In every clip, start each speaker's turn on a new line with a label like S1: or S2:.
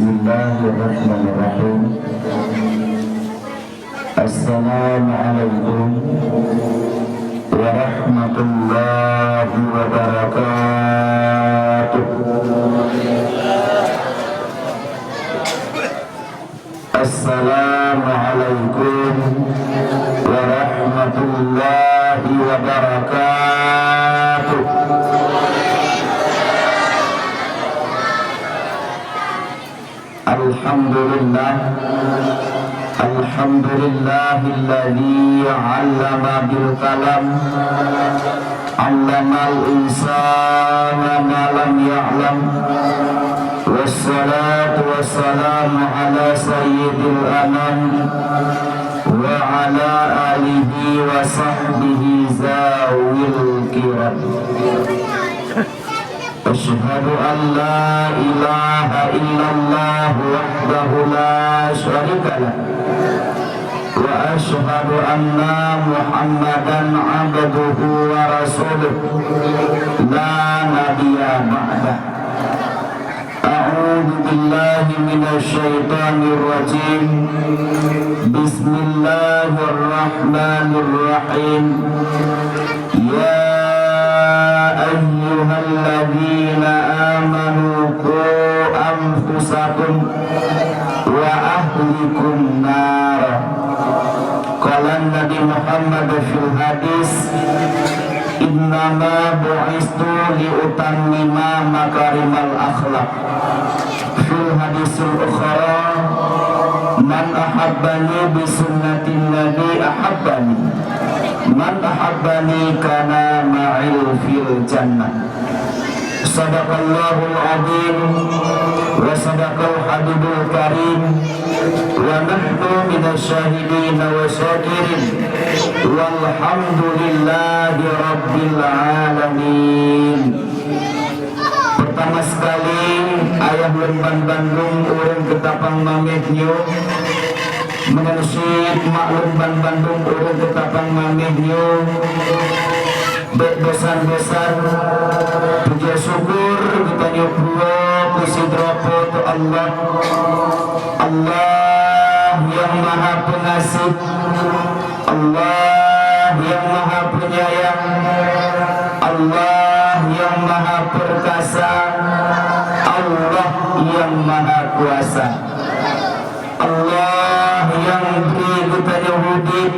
S1: Bismillahirrahmanirrahim. Assalamualaikum warahmatullahi wabarakatuh. Assalamualaikum warahmatullahi wabarakatuh. Alhamdulillah, alhamdulillahilladzi 'allama bil qalam, 'allamal insana ma lam ya'lam. Wassalatu wassalamu ala sayyidil anam wa ala alihi wa sahbihi zawil kiram. Asyhadu an la ilaha illallah wahdahu la syarika lah wa asyhadu anna Muhammadan abduhu wa rasuluh la nabiyya ba'dah. A'udzu billahi minasy syaithanir rajim. Bismillahirrahmanirrahim. Ya ayyuhalladzina amanu qu anfusakum wa ahlikum nar. Qala Nabi Muhammad fil hadis, innama bu'istu liutammima makarimal akhlaq. Fil hadisul ukhra, man ahabbani bisunnatin nabi ahabbani, man ahabbani kana ma'il fil jannah. Sadaqallahul azim wa sadaqal habibul karim wa nahnu minasyahidin wa syakirin walhamdulillahi rabbil alamin. Pertama sekali ayah lemban Bandung urang ketapang mamehnya mengenai maklum Bandung urang ketapang mamehnya besan-besan puja syukur kita nyukur kusidrapot Allah, Allah yang maha pengasih, Allah yang maha penyayang, Allah yang maha perkasa, Allah yang maha kuasa, Allah yang beri kita hidup,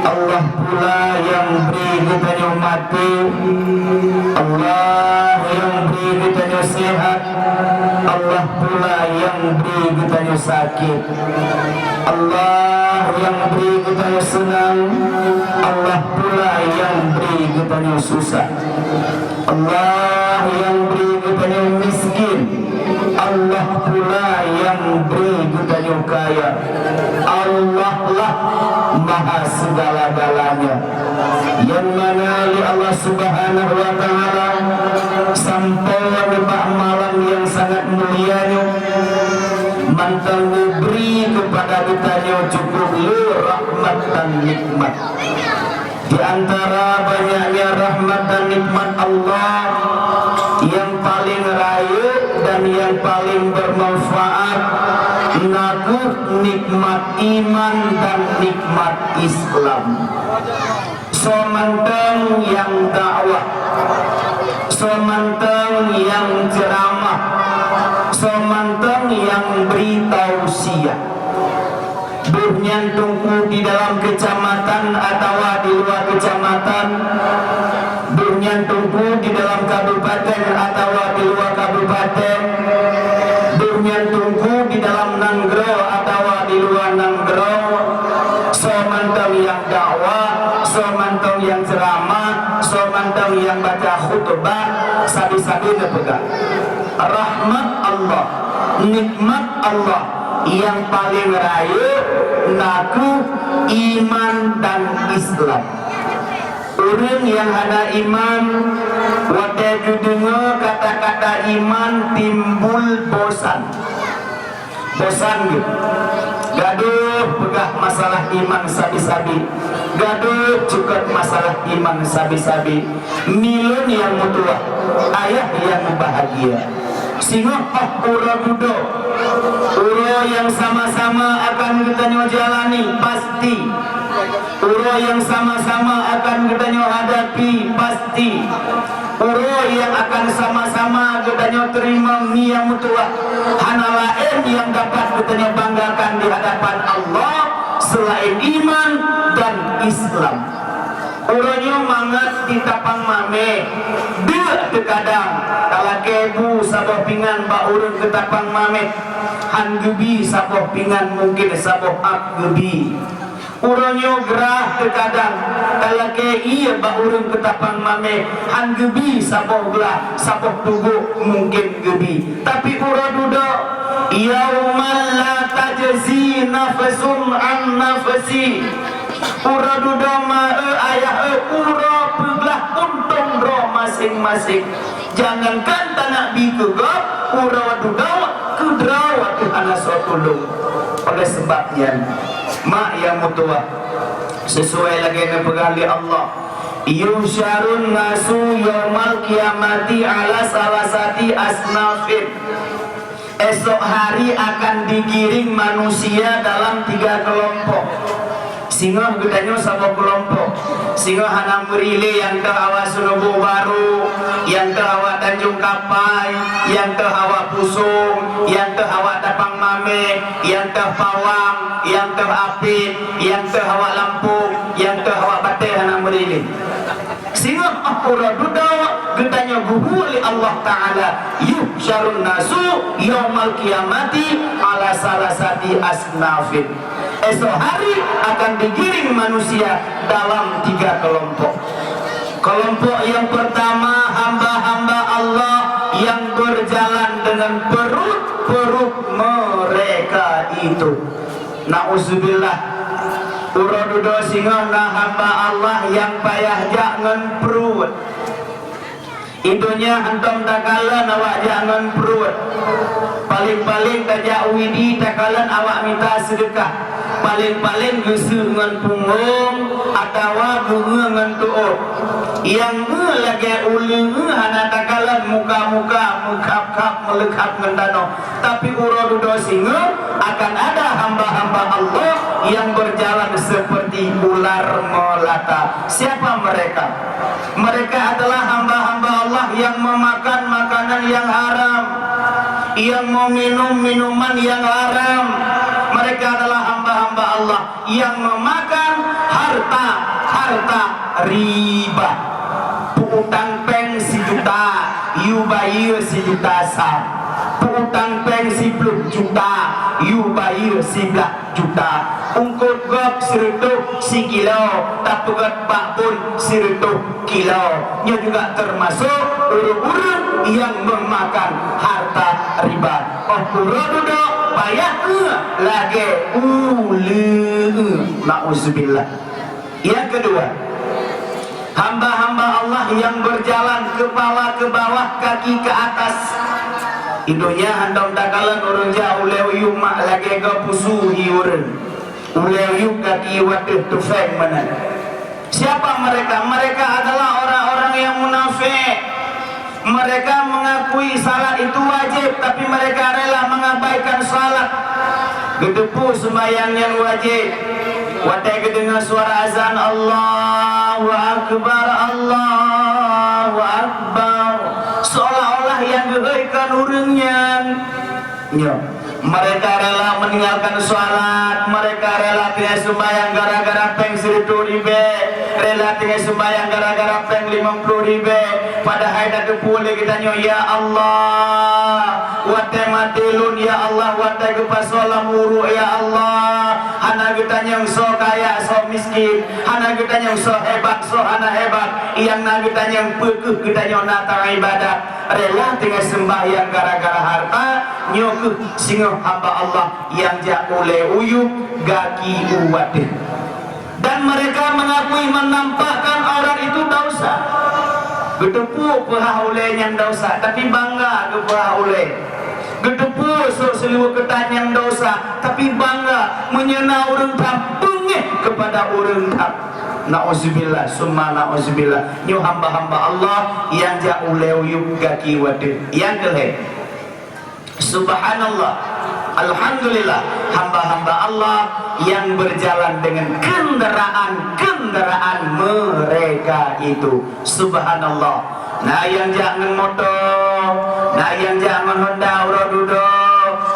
S1: Allah pula yang beri kita mati, Allah yang beri kita sehat, Allah pula yang beri kita sakit, Allah yang beri kita senang, Allah pula yang beri kita susah, Allah yang beri kita miskin, Allah pula yang beri kita kaya. Allah lah maha segala-galanya, yang mana li Allah subhanahu wa ta'ala sampai di malam yang sangat mulianya mantan beri kepada kita cukup rahmat dan nikmat. Di antara banyaknya rahmat dan nikmat Allah, yang paling raya dan yang paling bermanfaat naku nikmat iman dan nikmat Islam. Somanteng yang dakwah, somanteng yang ceramah, somanteng yang beritahu tausiah. Tunggu di dalam kecamatan atau di luar kecamatan, tunggu di dalam kabupaten atau di luar kabupaten, tunggu di dalam nanggro atau di luar nanggro, somantang yang dakwah, somantang yang ceramah, somantang yang baca khutbah, sabi-sabi nepegang rahmat Allah, nikmat Allah yang paling raya naku iman dan Islam. Orang yang ada iman, waktu dengar kata-kata iman timbul bosan, bosan gitu. Gaduh pegah masalah iman sabi-sabi, gaduh cukup masalah iman sabi-sabi. Milun yang mutua, ayah yang bahagia. Singa pura budo Uro yang sama-sama akan kita jalani pasti. Uro yang sama-sama akan kita hadapi pasti. Uro yang akan sama-sama kita terima niat mutlak. Hana lain yang dapat kita banggakan di hadapan Allah selain iman dan Islam. Uronyo mangat di tapang mame dia terkadang kalau kebu saboh pingan ba urun ke tapang mame han gebi saboh pingan mungkin saboh ap gebi. Uronyo gerah terkadang kalau ke iya ba urun ke tapang mame han gebi saboh gelah saboh tugu mungkin gebi. Tapi uro duda yaumal la tajzi nafsun an nafsi. Ura dudama ayah ura peglah untung roh masing-masing. Jangankan tanah bikegap ura dudawa kudrawat anak sotulung. Oleh sebabnya mak yang mutua sesuai lagi dengan pegali Allah yusyarun nasu yaumal kiamati ala salasati asnafin. Esok hari akan digiring manusia dalam 3 kelompok. Singa gedanya sama kelompok. Singa hana merile yang terhawa Sunobo Baru, yang terhawa Tanjung Kapai, yang terhawa Pusung, yang terhawa Tapang Mame, yang terpawang, yang terapit, yang terhawa Lampung, yang terhawa Bateh hana merile. Singa akura dudawa gedanya guhuli Allah Ta'ala yuhsyarun nasu yaumal kiamati ala salasati asnafin. Esok hari akan digiring manusia dalam 3 kelompok. Kelompok yang pertama hamba-hamba Allah yang berjalan dengan perut-perut mereka itu. Nauzubillah. Uradudo singa na hamba Allah yang payah jangan perut. Idunya antum takalan awak jangan perut. Paling-paling tajak widi takalan awak minta sedekah. Paling-paling gesu dengan punggung atau bunga dengan tuut. Yang lagi ulu hana takalan muka-muka mukap-kap melekap dengan tapi uradudo singa akan ada hamba-hamba Allah yang berjalan seperti ular melata. Siapa mereka? Mereka adalah hamba-hamba Allah yang memakan makanan yang haram, yang meminum minuman yang haram. Mereka adalah hamba-hamba Allah yang memakan harta riba. Puutang peng 1 juta, yu bayar 1 juta sah. Puutang peng 10 juta, yu bayar 11 juta. Ungkut gop 100 kilo, tapugat bakpun 100 kilo. Nya juga termasuk urut-urut yang memakan harta riba. Oh urut-urut payah lagi na'udzubillah. Yang kedua, hamba-hamba Allah yang berjalan kepala ke bawah, kaki ke atas. Idunya handong takalan urun jauh lewiu mak lagi ke pusuhi urun. Ulewiu kaki waduh tufeng mana. Siapa mereka? Mereka adalah orang-orang yang munafik. Mereka mengakui salat itu wajib, tapi mereka rela mengabaikan salat. Gedepu sembahyang yang wajib. Watai kedengar suara azan Allahu Akbar, Allahu Akbar, seolah-olah yang gebaikan urangnya. Mereka rela meninggalkan salat. Mereka rela tinggal sembahyang gara-gara peng 100 ribu, rela tinggal sembahyang gara-gara peng 50 ribu. Padahal dah kepulih kita nyo ya Allah, watai matilun ya Allah, watai kepasolam muru ya Allah. Hana kita nyong so kaya so miskin, hana kita nyong so hebat so hana hebat. Yang na kita nyong pekuh kita nyong nata ibadat. Rela tinggal sembahyang gara-gara harta. Nyokuh singo hamba Allah yang jakule uyuk gaki uwadih. Dan mereka mengakui menampakkan orang itu dosa. Gedepu pehaule yang dosa, tapi bangga ke pehaule. Gedepu seluruh ketan yang dosa, tapi bangga menyena orang tak bengih kepada orang tak. Na'udzubillah, summa na'udzubillah. Nyu hamba-hamba Allah yang jauh lewat gaki wadah. Yang kelih, subhanallah, Alhamdulillah, hamba-hamba Allah yang berjalan dengan kendaraan mereka itu, subhanallah. Nah yang jangan motor, nah yang jangan Honda Uradudo,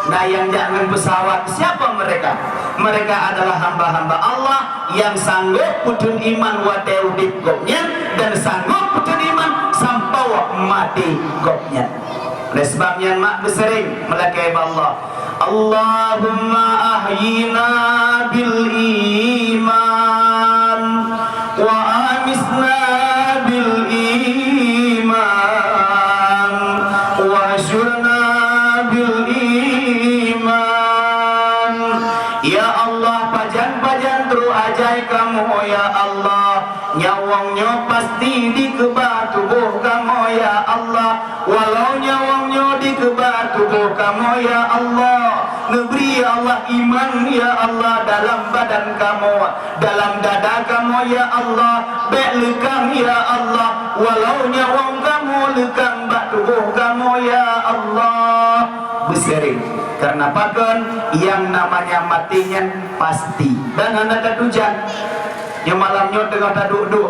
S1: nah yang jangan pesawat, siapa mereka? Mereka adalah hamba-hamba Allah yang sanggup putun iman wa tauhid gopnya, dan sanggup putun iman sampai mati gopnya. Oleh sebabnya mak bersering melakai Allah, Allahumma ahyina bil iman wa amisna bil iman wa asyurna bil iman. Ya Allah, pajan-pajan teru ajai kamu ya Allah, nyawangnya pasti dikebat tubuh kamu ya Allah, walau nyawangnya dikebat tubuh kamu ya Allah. Negeri ya Allah, iman ya Allah dalam badan kamu, dalam dada kamu ya Allah, bek lekang ya Allah, walau nyawang kamu lekang bak tubuh kamu ya Allah. Bersering karena pakan yang namanya matinya pasti. Dan anda tak hujan yang malamnya tengah tak duduk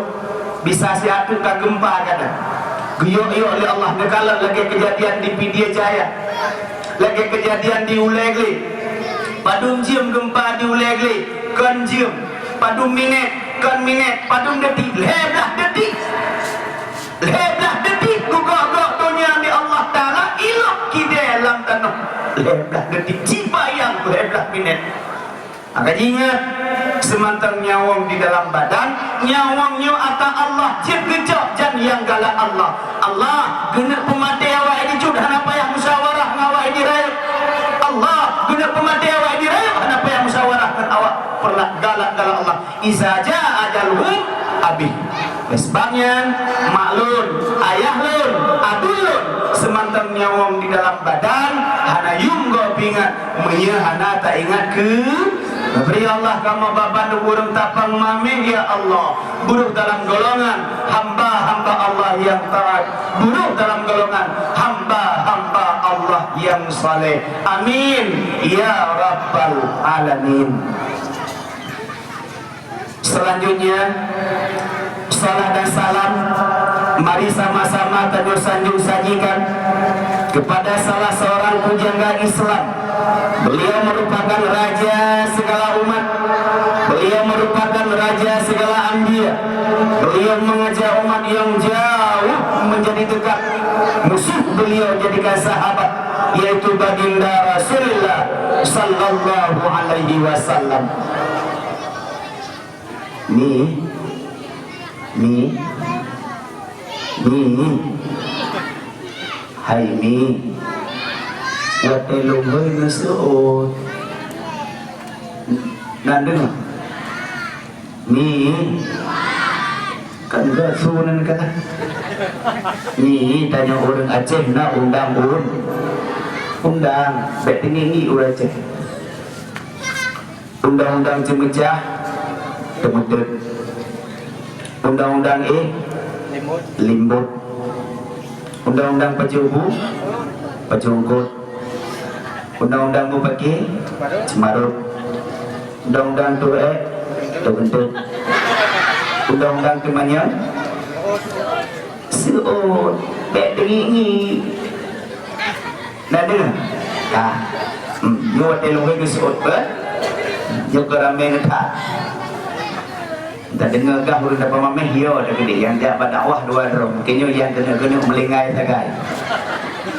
S1: bisa siatu tak gempa kata guyok-guyok oleh Allah. Nekalat lagi kejadian di Pidia Jaya, lagi kejadian di Ulegli, padum jiem gempa di Ulegli, kan jiem padum minit, kan minit padum detik, lebah detik, lebah detik gugok-gugok dunia di Allah Ta'ala ilok ki dalam tanah, lebah detik cibayang lebah minit. Maka ingat, semantang nyawang di dalam badan, nyawangnya ata Allah, jep gejok jan yang galak Allah. Allah genek pemati awak ini cudah apa yang musyawarah ngawak ini raya. Allah genek pemati awak ini raya, apa yang musyawarah kan awak pernah galak-galak Allah. Izaja ajaluhum abih. Sebabnya maklun, ayah lun, adul lun, semantang nyawang di dalam badan, hana yunggo pingat, menyehana tak ingat ke. Beri Allah kamu babandu burung tapang mami ya Allah, buruh dalam golongan hamba-hamba Allah yang taat, buruh dalam golongan hamba-hamba Allah yang saleh. Amin ya rabbal alamin. Selanjutnya salam dan salam mari sama-sama tanjur sanjung sajikan kepada salah seorang pujangga Islam. Beliau merupakan raja segala umat, beliau merupakan raja segala anbiya. Beliau mengajak umat yang jauh menjadi dekat, musuh beliau jadikan sahabat, yaitu baginda Rasulullah sallallahu alaihi wasallam. Ni hai mi wate lumbai nasuot nandun ni kan gak sunan kata ni tanya orang Aceh na undang betingi orang Aceh undang-undang cemecah temutut undang-undang limbut undang-undang pajubu pajungkut undang-undang bupaki cemarut undang-undang tuwe tugentut undang-undang kemanyan suut betingi nada yo telung ke suut ba yo kerame ngata tak dengar gah urang dapat mameh yo dak gede yang jak dakwah dua drom kenyo yang kena melingai sagai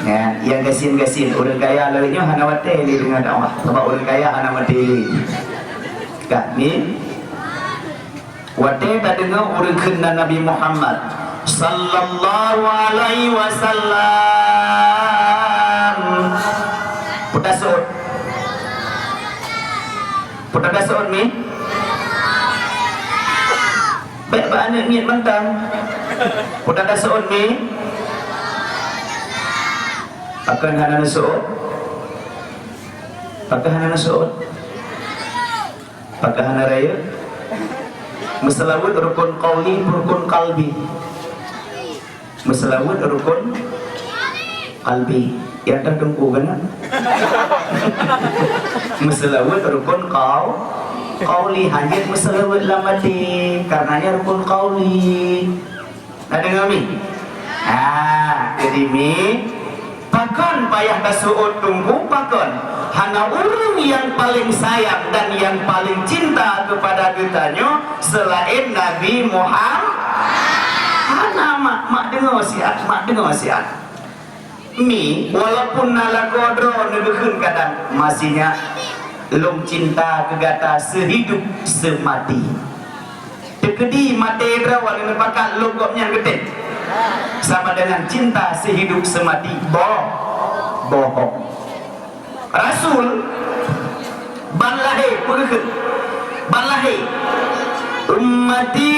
S1: ya yang gasin urang kaya larinya hana wate li dengan dakwah sebab urang kaya hana mati kami wate tak dengar urang kenna Nabi Muhammad sallallahu alaihi wasallam putasut ni baik banyak niat mentang putada seon ni akan hana nasuot pakai hana nasuot pakai hana raya meselawut rukun qauli rukun qalbi meselawut rukun qalbi yang tertunggu kan Meselawat rukun qauli hanya meselawat lamati karenanya rukun qauli. Nah dengar mi. Jadi mi pakon payah kasuut tunggu pakon hana orang yang paling sayang dan yang paling cinta kepada kitanya selain Nabi Muhammad. Hana mak dengar wasiat mi walaupun nala kodro negehun kadang masihnya lum cinta kegata sehidup semati tekedi mati rawan nepakat logopnya gede sama dengan cinta sehidup semati bohong. Rasul banlahe pegeukeun banlahe ummati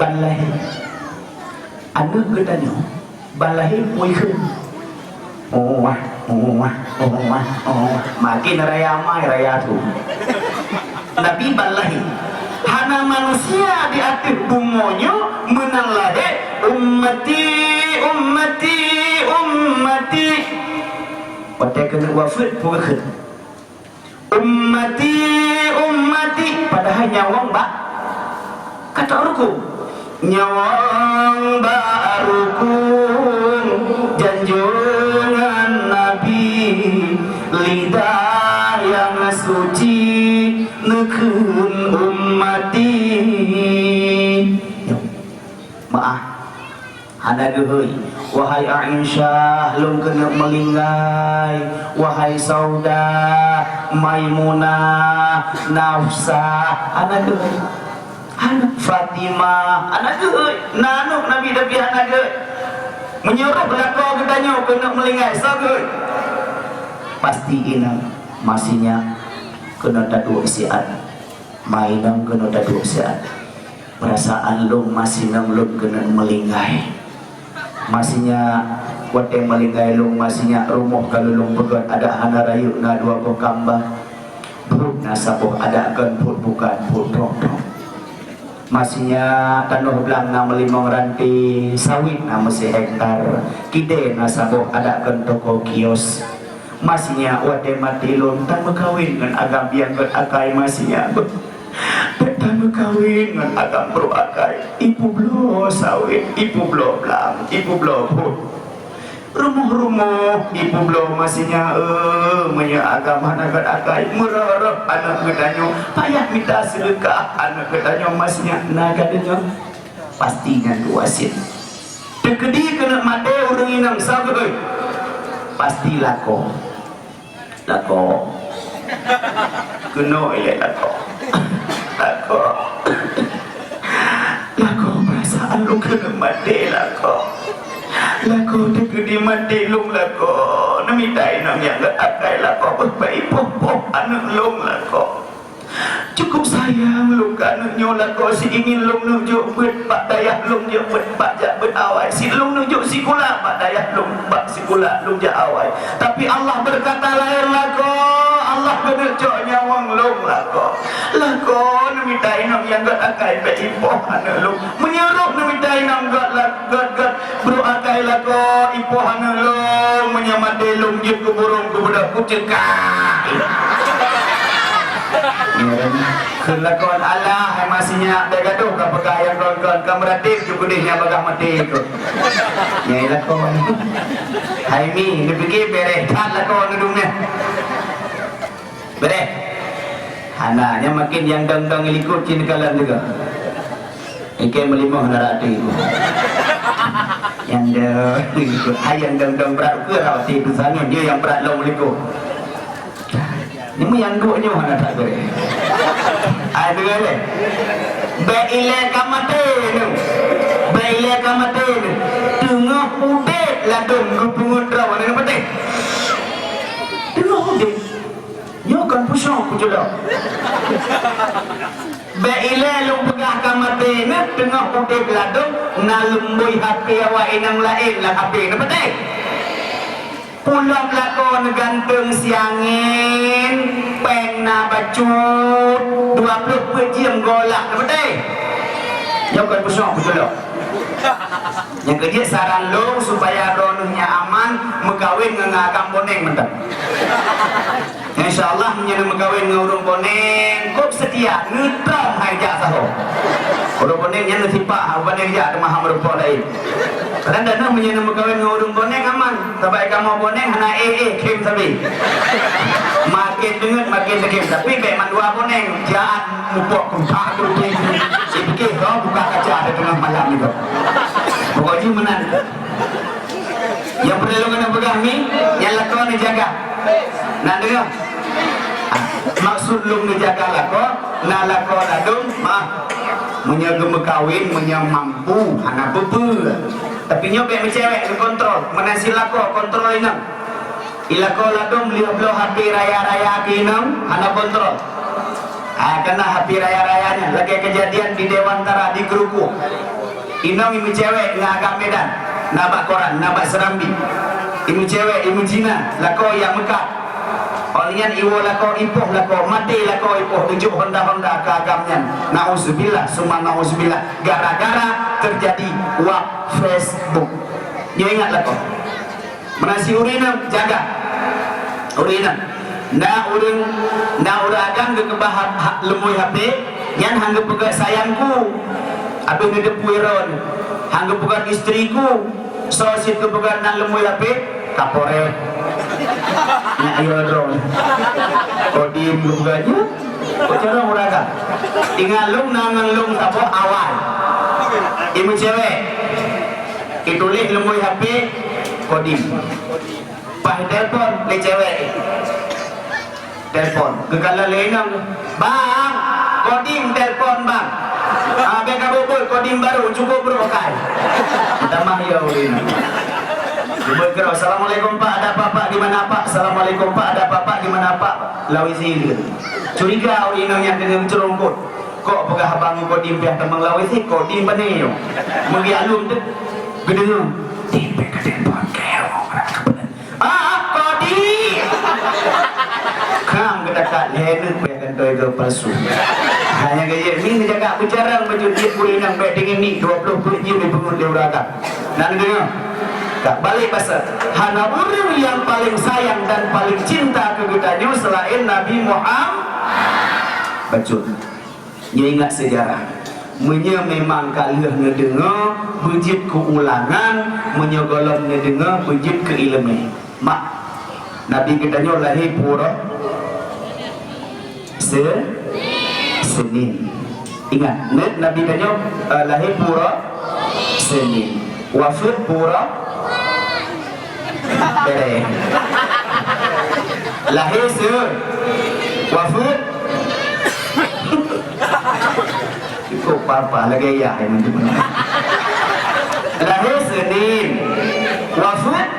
S1: banlahe anu gedanyo banlahe puikeun makin raya tu Nabi banlahe hana manusia di atas bumonyo menang lade ummati pada kena wafat puikeun ummati padahal nyawang ba kata ruku nyawang barukum janjungan Nabi lidah yang suci nekun ummati maaf hana geui wahai Aisyah lum kena melinggai wahai Sauda Maimunah Nafsah hana geui hana Fatimah hana geui nanu Nabi Nabi hana geui menyuruh belako katanya kena melinggai sageui pasti inang masihnya kena dadu isian mainang kena dadu isian perasaan lum masih nang lum kena melinggai masihnya wate melinggai lum masihnya rumah kalau lum begat ada hana rayu na dua kambah buruk nasabuh ada akan bukan putrong masihnya tanah belang na melimong ranti sawit na masih hektar kide nasabuh ada akan toko kios masihnya wate mati lum tan kawin dengan agam yang berakai masihnya tak kawin dengan agam berakai ibu blo sawit ibu blo belang ibu blo rumah ibu blo masihnya menya agam anak akai merorok anak gedanyo payah minta sedekah anak gedanyo masihnya nagadanya pastinya duasin tekedi kena mate urang inang sageui pasti lako kena ya lako perasaan lu kena mati lako tekedi mati lung lako namitai nang yang akai lako berbaik poh anak lung lako cukup sayang lu kan nyolako si ingin lung nunjuk bet pak dayah lung je bet pak jak bet awai si lung nunjuk si kula pak dayah lung pak si kula lung jak awai tapi Allah berkata lain lako Allah menunjuk nyawang lung lako namitai nang yang akai bet ipoh anak lung menyuruh namitai nang gat bro akai lako ipoh anak lung menyamade lung je ke burung ke budak kucekah kelakon Allah yang masihnya dia gaduh ke pegah yang kawan-kawan kameratif juga dia bagah mati itu nyai lakon hai mi dia fikir bereh tak lakon hidungnya bereh hananya makin yang dang-dang ikut cini kalan juga ikan melimah narati itu yang dia ikut yang dang-dang berat ke rawati itu sangat dia yang berat long ikut ini yang duanya mana tak boleh ada le baile kamate tengah udet ladung gupungut rawan ini penting tengah udet nyokan pusong pujula baile lu pegah kamate tengah udet ladung nalumbui hati awak inang lain lah hati ini penting pulang lakon gantung siangin pena bacut 20 pejam golak betul yang kan besar betul Yang kerja saran lo supaya donuhnya aman, megawin ngagam boneng mentah. Insyaallah menjadi megawin ngurung boneng, kok setia ngutram haja saho. Kalau bonengnya nasipa, boneng ja mah merupa lain. Kadang dana menjadi megawin ngurung boneng aman, tapi kamu boneng hana kem sabi. Makin dengar makin dekem, tapi be mandua boneng jaat mupok kumpa tu tu. Si pikir kau buka kaca ada tengah malam itu. Pokoknya menang. Yang perlu kena pegang ni, yang lakon ni jaga. Nak dengar? Maksud lung ni jaga lakon, nak lakon adung, mah menjaga berkawin, menjaga mampu, anak bebu. Tapi nyobek mencewek, kontrol, menasi lakon, kontrol inang. Ilako ladung lihat belah happy raya-raya kinam, anak kontrol. Kena happy raya-rayanya, lagi kejadian di Dewantara di Keruku. Inam ibu cewek ngagak Medan, nabak koran, nabak Serambi. Ibu cewek, ibu Cina, lako yang Mekah. Olian iwo lako ipoh lako mati lako ipoh tunjuk honda-honda keagamnya. Nauzubillah, summa nauzubillah. Gara-gara terjadi wak Facebook. Dia ingat lako. Menasi urinam jaga. Urinam. Na akan ke kebah lemui HP yang hanggap pegat sayangku. Apa ngedep puiron hanggap pegat istriku. So sit ke pegat nang lemui HP kapore. Nak ayo drone. Kodim luganya. Kok cara muraga. Tinggal lung nangan lung tapo awal. Ibu cewek. Itulis lemui HP kodim. Pakai telepon le cewek. Telepon gegala lenang. Bang, kodim telepon bang. Abe kabul kodim baru cukup berpakai. Tambah ya ulin. Bergerak. Assalamualaikum Pak, ada apa-apa di mana Pak? Assalamualaikum Pak, ada apa-apa di mana Pak? Lawisi. Curiga ulinang yang dengan cerungkut. Kok pegah abang kodim pihak temang lawisi kodim bane yo. Megi alum tu. Gedeng. Tipe ke telepon keo. Kodim. Kam kedekat leher pekan toy ke palsu. Hanya gaya ni jaga berjarang berjudi pulinang beding ini 20 jin di pengut leuraga. Dan dengar. Tak balik pasal hana orang yang paling sayang dan paling cinta kegudannya selain Nabi Muhammad. Betul. Dia ingat sejarah. Munya memang kalah ngedengar bujit keulangan, munya golong ngedengar bujit keilmu. Mak Nabi katanya lahir pura Senin. Ingat, Nabi katanya lahir pura Senin. Wafat pura Bere. Lahir wafat ikut papa lagi ya yang mana. Lahir Senin, wafat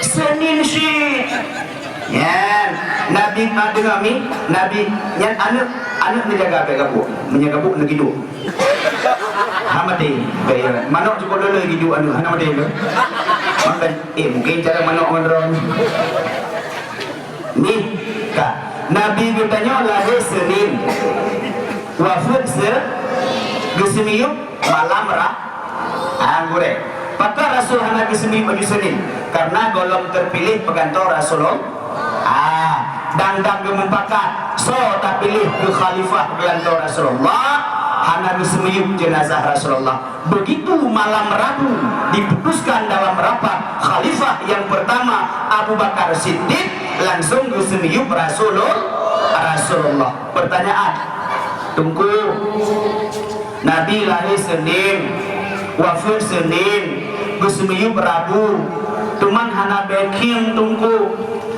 S1: Senin sih. Ya, Nabi ada kami, Nabi yang anak menjaga apa kabu, menjaga kabu lagi dua. Hamadi, bayar. Manok cukup dulu lagi dua anu, hamadi ke? Makan, mungkin cara manok mandron. Ni, kak. Nabi bertanya lahir Senin, wafat Gesemiuk malam Anggure. Maka Rasul hana Gesemiuk bagi Senin, karena golong terpilih pegantor Rasulullah. Dan mempakat so tak pilih ke khalifah pegantor Rasulullah. Hana Gesemiuk jenazah Rasulullah. Begitu malam Rabu diputuskan dalam rapat khalifah yang pertama Abu Bakar Siddiq, langsung Gesemiuk Rasulullah. Pertanyaan, tunggu, Nabi lahir Senin, wafat Senin, Gesemiuk Rabu, cuman hana beking tunggu.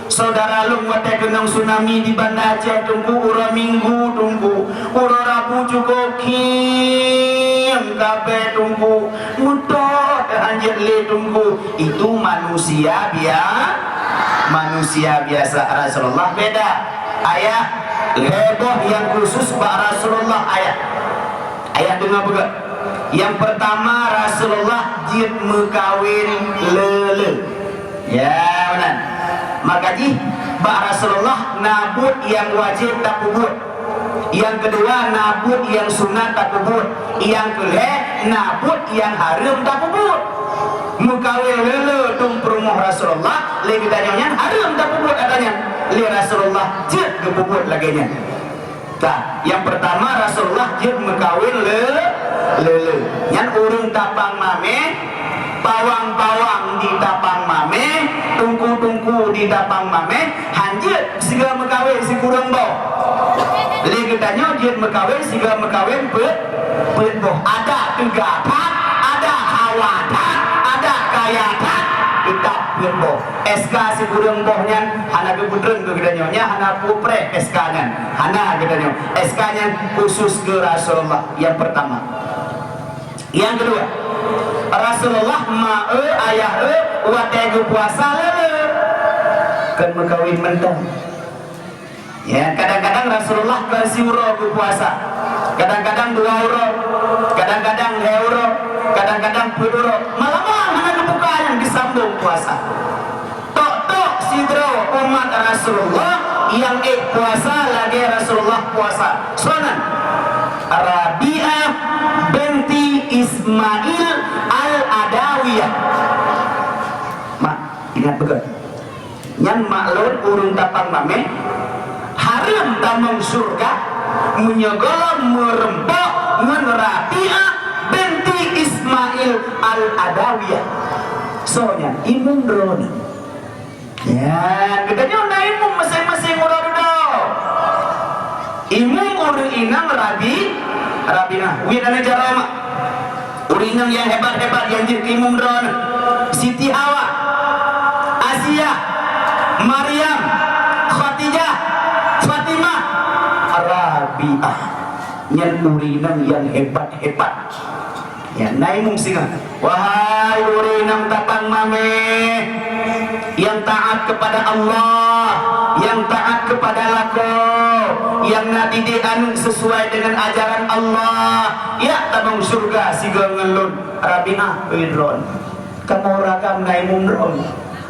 S1: Saudara lu wate kenang tsunami di Banda Aceh tunggu, ura Minggu tunggu, ura Rabu juga kim kabe tunggu, mudah anjir le tunggu. Itu manusia biasa. Rasulullah beda. Ayat heboh yang khusus Pak Rasulullah. Ayat dengar juga. Yang pertama Rasulullah jid mekawin lele. Ya benar. Maka Pak Rasulullah nabut yang wajib tak kubut. Yang kedua, nabut yang sunat tak puput. Yang kedua, nabut yang haram tak puput. Mukawin lele tung perumuh Rasulullah, lagi tanya haram tak puput adanya. Li Rasulullah jid kepuput lagi nya. Nah, yang pertama Rasulullah jid mukawin lele. Yang urung tapang mame, pawang-pawang di tapang mame, tungku-tungku di tapang mame, hanjit siga mekawin si kurang boh. Lagi tanya jid mekawin siga mekawin pet boh. Ada tegapat, ada hawadat, ada kayadat, kita pet boh. SK si kurang bohnya, hana kebudren ke gedanya, hana pupre SK-nya, hana gedanya, SK-nya khusus ke Rasulullah. Yang pertama. Yang kedua, Rasulullah ma'e ayah wategu puasa lele kan mekawin mentang. Ya, kadang-kadang Rasulullah kasih uro ke puasa, kadang-kadang 2 euro, kadang-kadang 2 euro, kadang-kadang 10 euro, malam-malam hanya kebukaan yang disambung puasa. Tok sidro umat Rasulullah yang puasa lagi Rasulullah puasa. Soalan Rabi'ah binti Ismail al-Adawiyah. Mak, ingat betul. Yang maklun urung tapang mame, haram tamang surga, menyegol merempok ngan Rabi'ah binti Ismail al-Adawiyah. Soalnya imum drone. Ya, katanya na imum masing-masing udah. Imum urung inang Rabi'ah. Wih ane jarama. Urinang yang hebat-hebat yang jadi imum drone. Siti Hawa, Asia, Maryam, Khadijah, Fatimah, Rabi'ah. Yang urinang yang hebat-hebat. Ya, naimum singa. Wahai urinang tapang mame, yang taat kepada Allah, yang taat kepada lako, yang nadidik anu sesuai dengan ajaran Allah, ya tabang surga siga ngelun. Rabi'ah idron kamu ragam naimum ron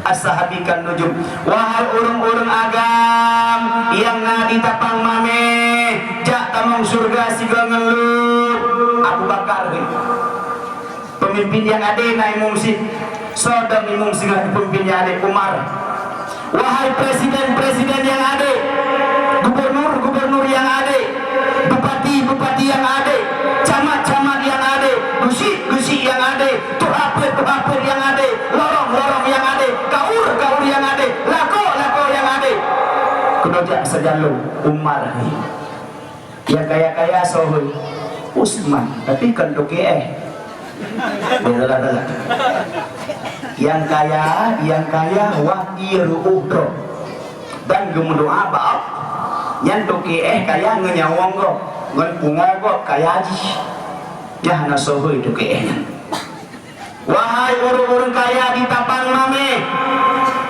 S1: asahabikan nujum. Wahai urung-urung agam yang nadi tapang mame, jak tabang surga siga ngelun. Abu Bakar pemimpin yang ada naimum si Sodom imum singa pemimpinnya ada Umar. Wahai presiden-presiden yang ada, gubernur-gubernur yang ada, bupati-bupati yang ada, camat-camat yang ada, gusi-gusi yang ada, tuhapir yang ada, lorong-lorong yang ada, kaur yang ada, lako yang ada. Kenojak sejalur Umar yang kaya-kaya sohoi Usman, tapi kan doke yang kaya wakil udro dan gemudoa baap yang doke kaya ngenyawang go ngen pungo go kaya ji ya hana sohoi doke wahai urung-urung kaya di tapang mame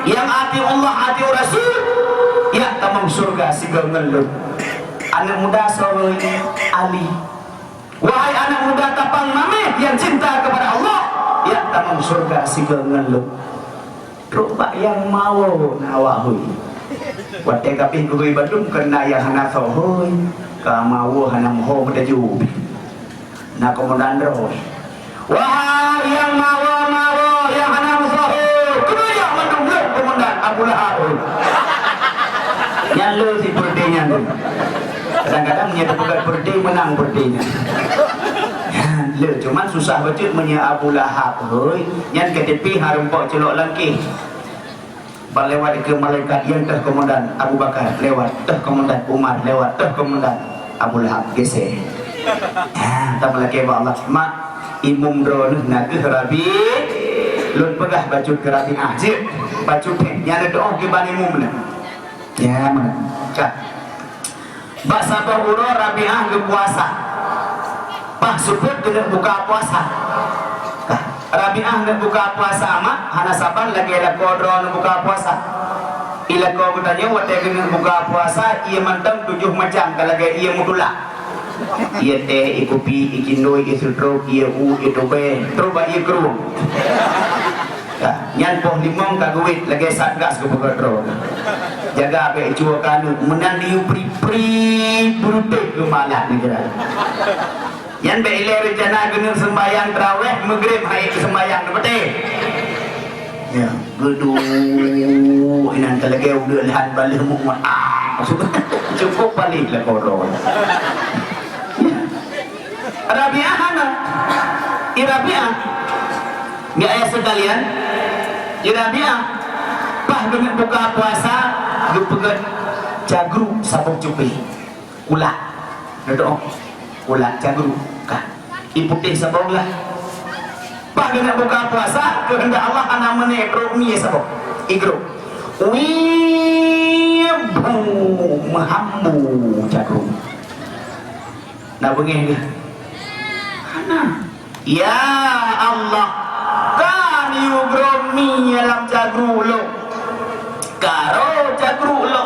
S1: yang ati Allah ati Rasul ya tamang surga siga ngelun. Anak muda sohoi Ali. Wahai anak muda tapang mame yang cinta kepada Allah, ya tamang surga siga ngeluk. Rupa yang mau nawahui. Wate kaping kuwi Bandung kena yang hana sohoy, ka mau hana moho berdaju. Na komandan roh. Wahai yang mau yang hana sohoy, kudu yang mendung komandan Abu Lahab. Yang lu si berdenya tu. Kadang-kadang menyata bukan berde menang berdenya. Le cuman susah betul menyia Abu Lahab hoi. Yang KTP harumpok celok langkih. Berlewat ke malaikat yang teh komandan Abu Bakar lewat, teh komandan Umar lewat, teh komandan Abu Lahab geser. Tak melaki Allah. Mak imum drone nak ke Rabi. Lun pegah baju ke Rabi ajib. Baju pen yang ada doa ke bani imum na. Ya mana? Kak. Bak sabar uro Rabi'ah ke puasa. Pak suput kena buka puasa. Rabi'ah nak buka puasa mak, hana sabar lagi ada kodron buka puasa. Ila kau bertanya wate kena buka puasa, ia mantang 7 macam kalau ia mudula. Ia teh, ia kopi, ia kindoi, ia sultro, ia ia tobe, terubah ia kerung. Nyan poh limong kaguit lagi satgas ke buka tro. jaga baik cua kanu menan diu pri berute ke malah negara yang baik le rencana guna sembahyang tarawih maghrib hai sembahyang betul ya gedu inan talage udah lahan balik mu cukup balik lah koron Rabi'ah hana Rabi'ah nggak ayah sekalian Rabi'ah pah dengan buka puasa lu pegat jagru sabuk cupi ulah dodong ulah jagru kan ibu teh sabuk lah pah dengan buka puasa kehendak Allah anak menekro mie sabuk igro wibu mahambu jagru nah begini ya Allah kan yugro mie dalam jagru lo karo jagru lo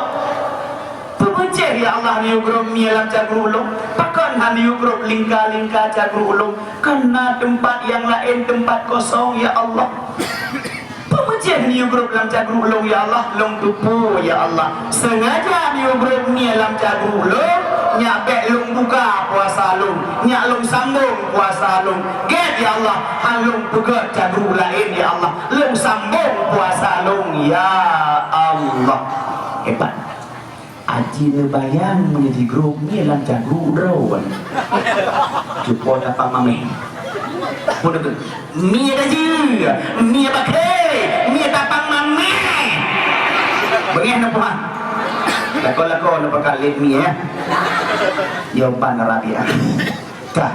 S1: pemeceh ya Allah ni ugrom mi alam jagru lo pakan hani ugrom lingka jagru lo karena tempat yang lain tempat kosong ya Allah pemeceh ni ugrom alam jagru lo ya Allah long tupu ya Allah sengaja ni ugrom mi alam jagru lo nyak bek long buka puasa long nyak long sambung puasa long get ya Allah halong pegat jagru lain ya Allah long sambung puasa long ya Allah hebat aji nebayang menjadi grup ni dalam jagru rawan cukup dapat mami pun ada mie aja mie pakai mie tapang mami bagaimana puan lakon-lakon nak pakai mie ya jawapan Rabi'ah kah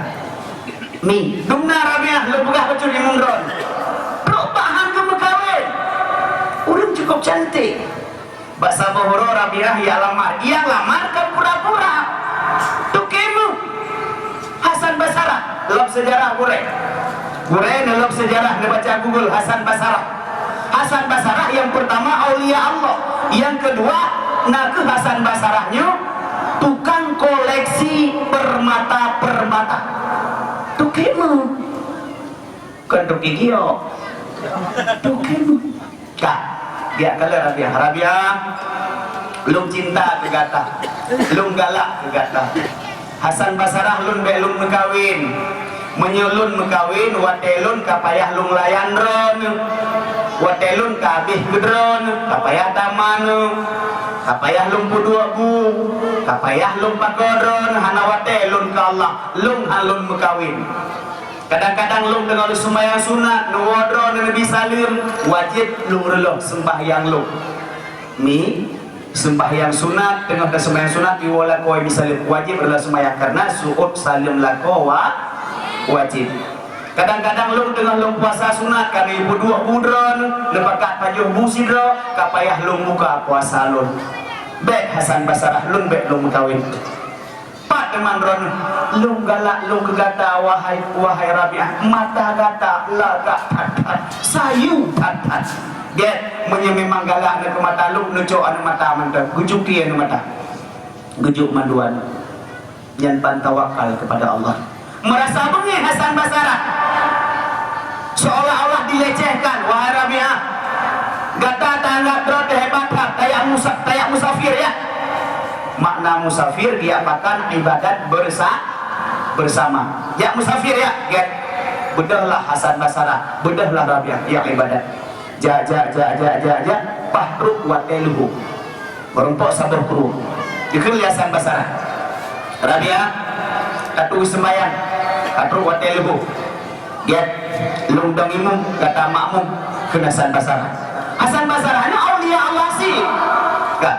S1: mie dumna Rabi'ah lu buka bacul yang mundron perubahan kamu kawin urang cukup cantik Baksa bohoro Rabi'ah ia lamar kan pura-pura tukemu Hasan Basarah dalam sejarah gure dalam sejarah baca Google Hasan Basarah yang pertama aulia Allah yang kedua naku Hasan Basarahnya tukang koleksi permata tukemu kan tukigio tukemu kak dia kalau Rabi'ah lung cinta kegata lung galak kegata Hasan Basarah lun belum mekawin menyelun mekawin watelun kapayah lung layan ron watelun kabih gedron kapayah taman kapayah lung pudua bu kapayah lung pagodron hana watelun ke Allah lung halun mekawin kadang-kadang lu dengan sembahyang sunat nuwadro Nabi Salim wajib lu relok sembahyang lu mi sembahyang sunat dengan sembahyang sunat diwala koi misalnya wajib adalah sembahyang karena suut salim lako wajib kadang-kadang lu dengan lu puasa sunat karena ibu dua budron lepakat pajuh busidro kapayah lu muka puasa lu baik Hasan Basarah lu baik lu mengkawin Pak teman ron lu galak lu kegata wahai Rabi'ah mata gata lagak tatat sayu tatat dia memang galak ke mata lu nucuk anu mata mantap gujuk dia anu mata gujuk manduan yang pantawakal kepada Allah merasa bengi Hasan Basarah seolah-olah dilecehkan wahai Rabi'ah gata tanggap drot hebat tayak musafir ya makna musafir dia akan ibadat bersama ya musafir ya get bedahlah Hasan Basarah bedahlah Rabi'ah ya ibadat ja pahruk wateluhu berumpuk sabar kru dikir Hasan Basarah Rabi'ah katu sembahyang pahruk wateluhu get lungdang imum kata makmum ke Hasan Basarah ini aulia Allah sih kak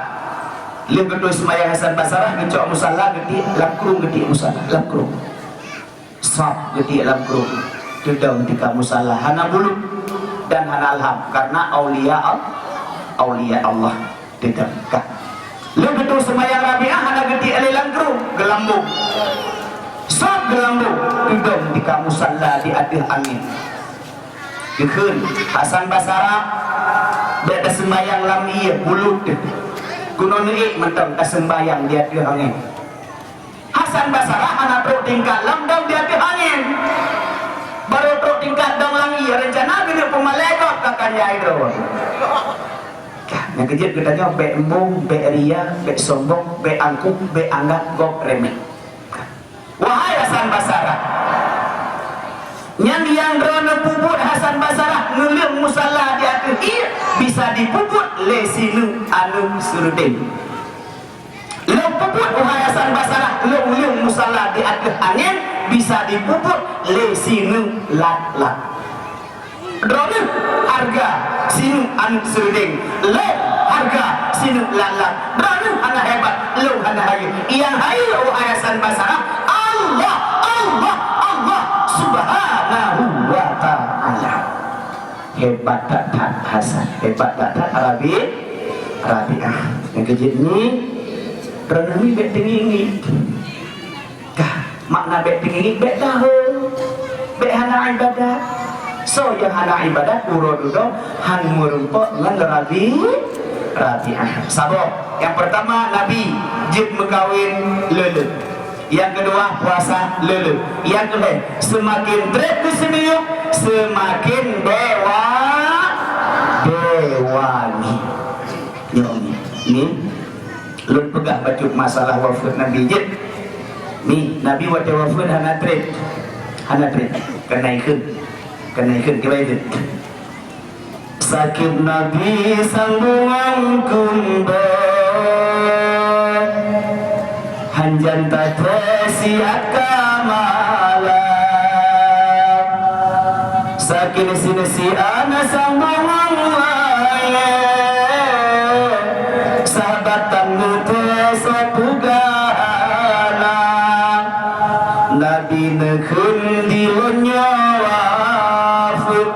S1: Lim kedua sembahyang Hasan Basarah ngecok musalla gede lakrung gede musalla lakrung sab gede lakrung dedang tika musalla hana bulu dan hana alham karena aulia Allah dedang kah lim kedua sembahyang Rabi'ah hana gede ale lakrung gelambung sab gelambung dedang tika musalla di adih angin dikeun Hasan Basarah beda sembahyang lam bulu gunung ni mentang kesembayang dia di angin Hasan Basarah anak truk tingkat lamdang dia di angin baru truk tingkat dong langi rencana gini pemalekot kakaknya itu Yang kejut katanya be embung, be ria, be sombong, be angkuh, be anggap, gok remeh. Wahai Hasan Basarah, yang drone puput Hasan Basarah ngeuleuh musalla di akhir bisa dipuput lesinu anu surudeng. Lo puput wahai Hasan Basarah, lo ngeuleuh musalla di akhir angin bisa dipuput lesinu lat-lat. Drone harga sinu anu surudeng, lo harga sinu lat-lat. Drone anak hebat, lo anak hayu. Yang hayu wahai Hasan Basarah, Allah, Allah, Allah Subhanahu wa ta'ala. Hebat tak Hasan, hebat tak Rabi'ah. Yang kejut ni renami bet tinggi kah makna bet tinggi bet tahu bet hana ibadat. So yang hana ibadat urodudo han murumpok ngan Rabi'ah. Sabok yang pertama Nabi jid megawin lele. Yang kedua puasa lele. Yang kedua semakin trek ke semiyuk semakin dewani. Ni lun pegah bacuk masalah wafat Nabi jid. Ni Nabi waktu wafat hana trek kenaikan kira itu. Sakit Nabi sambungan kumbang hanjan tak tersiat kamalam sakit sinesi ana sambungan layan sahabatan nutes pugana Nabi nekun dilonya wafut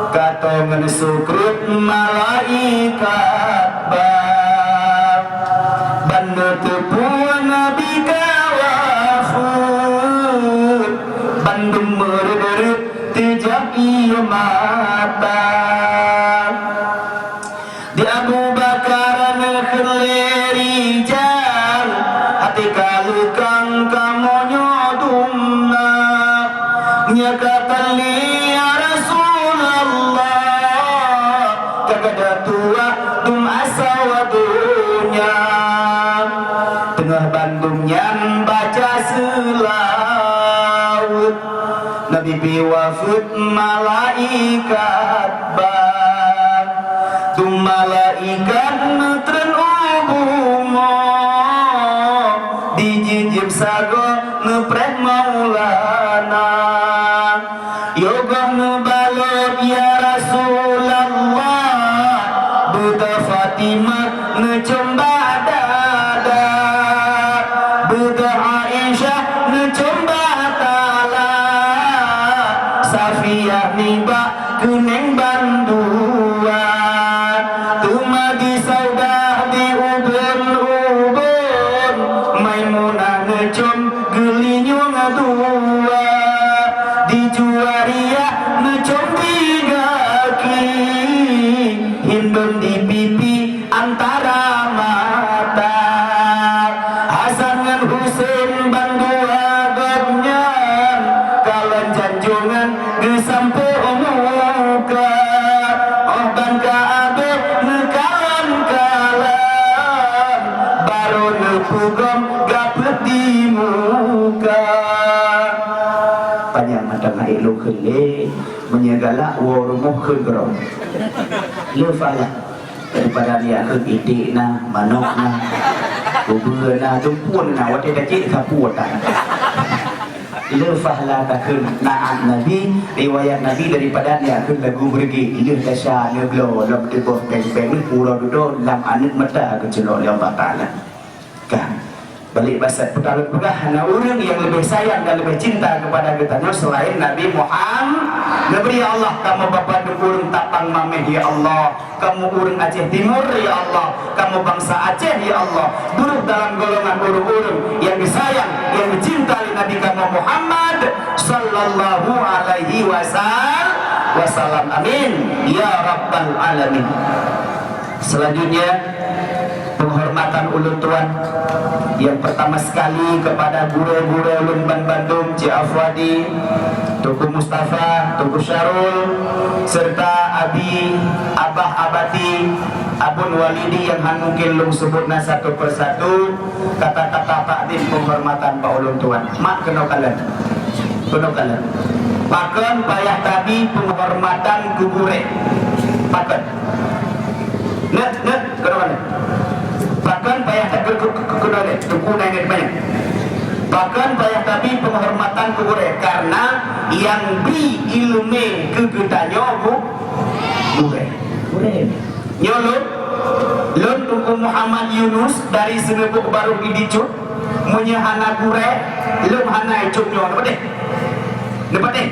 S1: katongan sukrut malaikat bab bandu tepuan Nabi kawafut bandu merederet tejak iya mata di Abu Bakar nekheleri jal hati kalukang kamu nyodumna nyakatan li ya Rasulullah kagada tua dum asa wadunya tengah Bandung yang baca selawut Nabi biwafut malaikat bang dum malaikat netren ubumo dijijib sago neprek maulana yoga nubalot ya Rasulullah Buddha Fatimah ngecomba dada Buddha Aisyah ngecomba tala Safiyah niba kuneng banduan tuma di saudah di ubun Maimunah ngecom gelinyo ngadua di Juwaria ngecom digaki hindun di pipi antara mata Hasan ngan Husain bandua gobnyan kalan janjungan gesampu muka oban kaabe nekalan kalan baru nepugom gapet di muka panjang mata ngailu kele menyegala warumuh kegrom lefala daripada dia ke ide na manok na bubur na tumpun na wate kecil kapuatan lefala takun na'at Nabi riwayat Nabi daripada dia ke lagu bergi dia dasar neglo lom tebok beng-beng pulau duduk lam anit mata kecelok Allah Ta'ala kan balik bahasa putaran pegah hana orang yang lebih sayang dan lebih cinta kepada kita selain Nabi Muhammad. Nabi ya Allah kamu bapa urang tapang mameh ya Allah kamu urang Aceh Timur ya Allah kamu bangsa Aceh ya Allah duduk dalam golongan urang-urang yang disayang yang dicintai Nabi kamu Muhammad sallallahu alaihi wasallam amin ya rabbal alamin. Selanjutnya penghormatan ulun tuan yang pertama sekali kepada guru-guru ulun Bandung, Cik Afwadi, Tuku Mustafa, Tuku Syarul, serta Abi, Abah Abati, Abun Walidi yang mungkin lung sebutna satu persatu kata-kata takdim penghormatan Pak ulun tuan. Mak kena kalian, Pakan payah tadi penghormatan gugure. Pakan. Net, kena kalian. Bahkan payah tak kedole tuku dengan banyak. Bahkan payah tapi penghormatan kubure karena yang beri ilmu kegedanyo gure. Nyolo lon tuku Muhammad Yunus dari Senebuk Baru Idicut menyahana gure lom hana icupnyo dapat deh.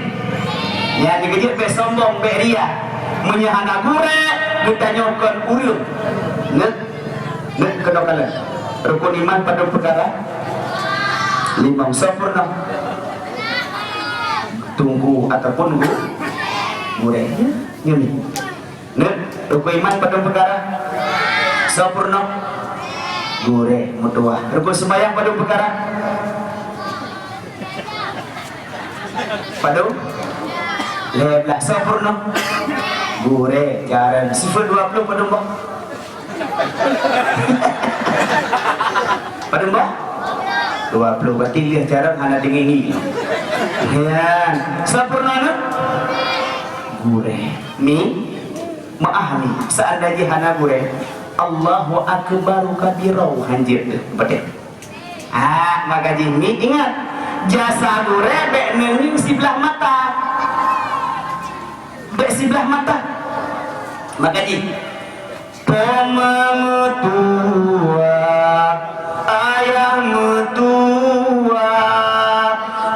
S1: Ya dikejut be sombong be ria menyahana gure gedanyo kon urut. Kena kalian rukun iman pada perkara 5 sempurna tunggu ataupun gure ini rukun iman pada perkara sempurna gure mutua rukun sembahyang pada perkara pada leblah sempurna gure jaran sifat 20 pada mbak pada mbak 20 berarti dia jarang hana dingin ya sempurna gure mi maahmi seandainya hana gure Allahu akbaru kabirau hanjir tu betul maka jini ingat jasa gure bek nenging sebelah mata maka jini Pemamutua ayah mutua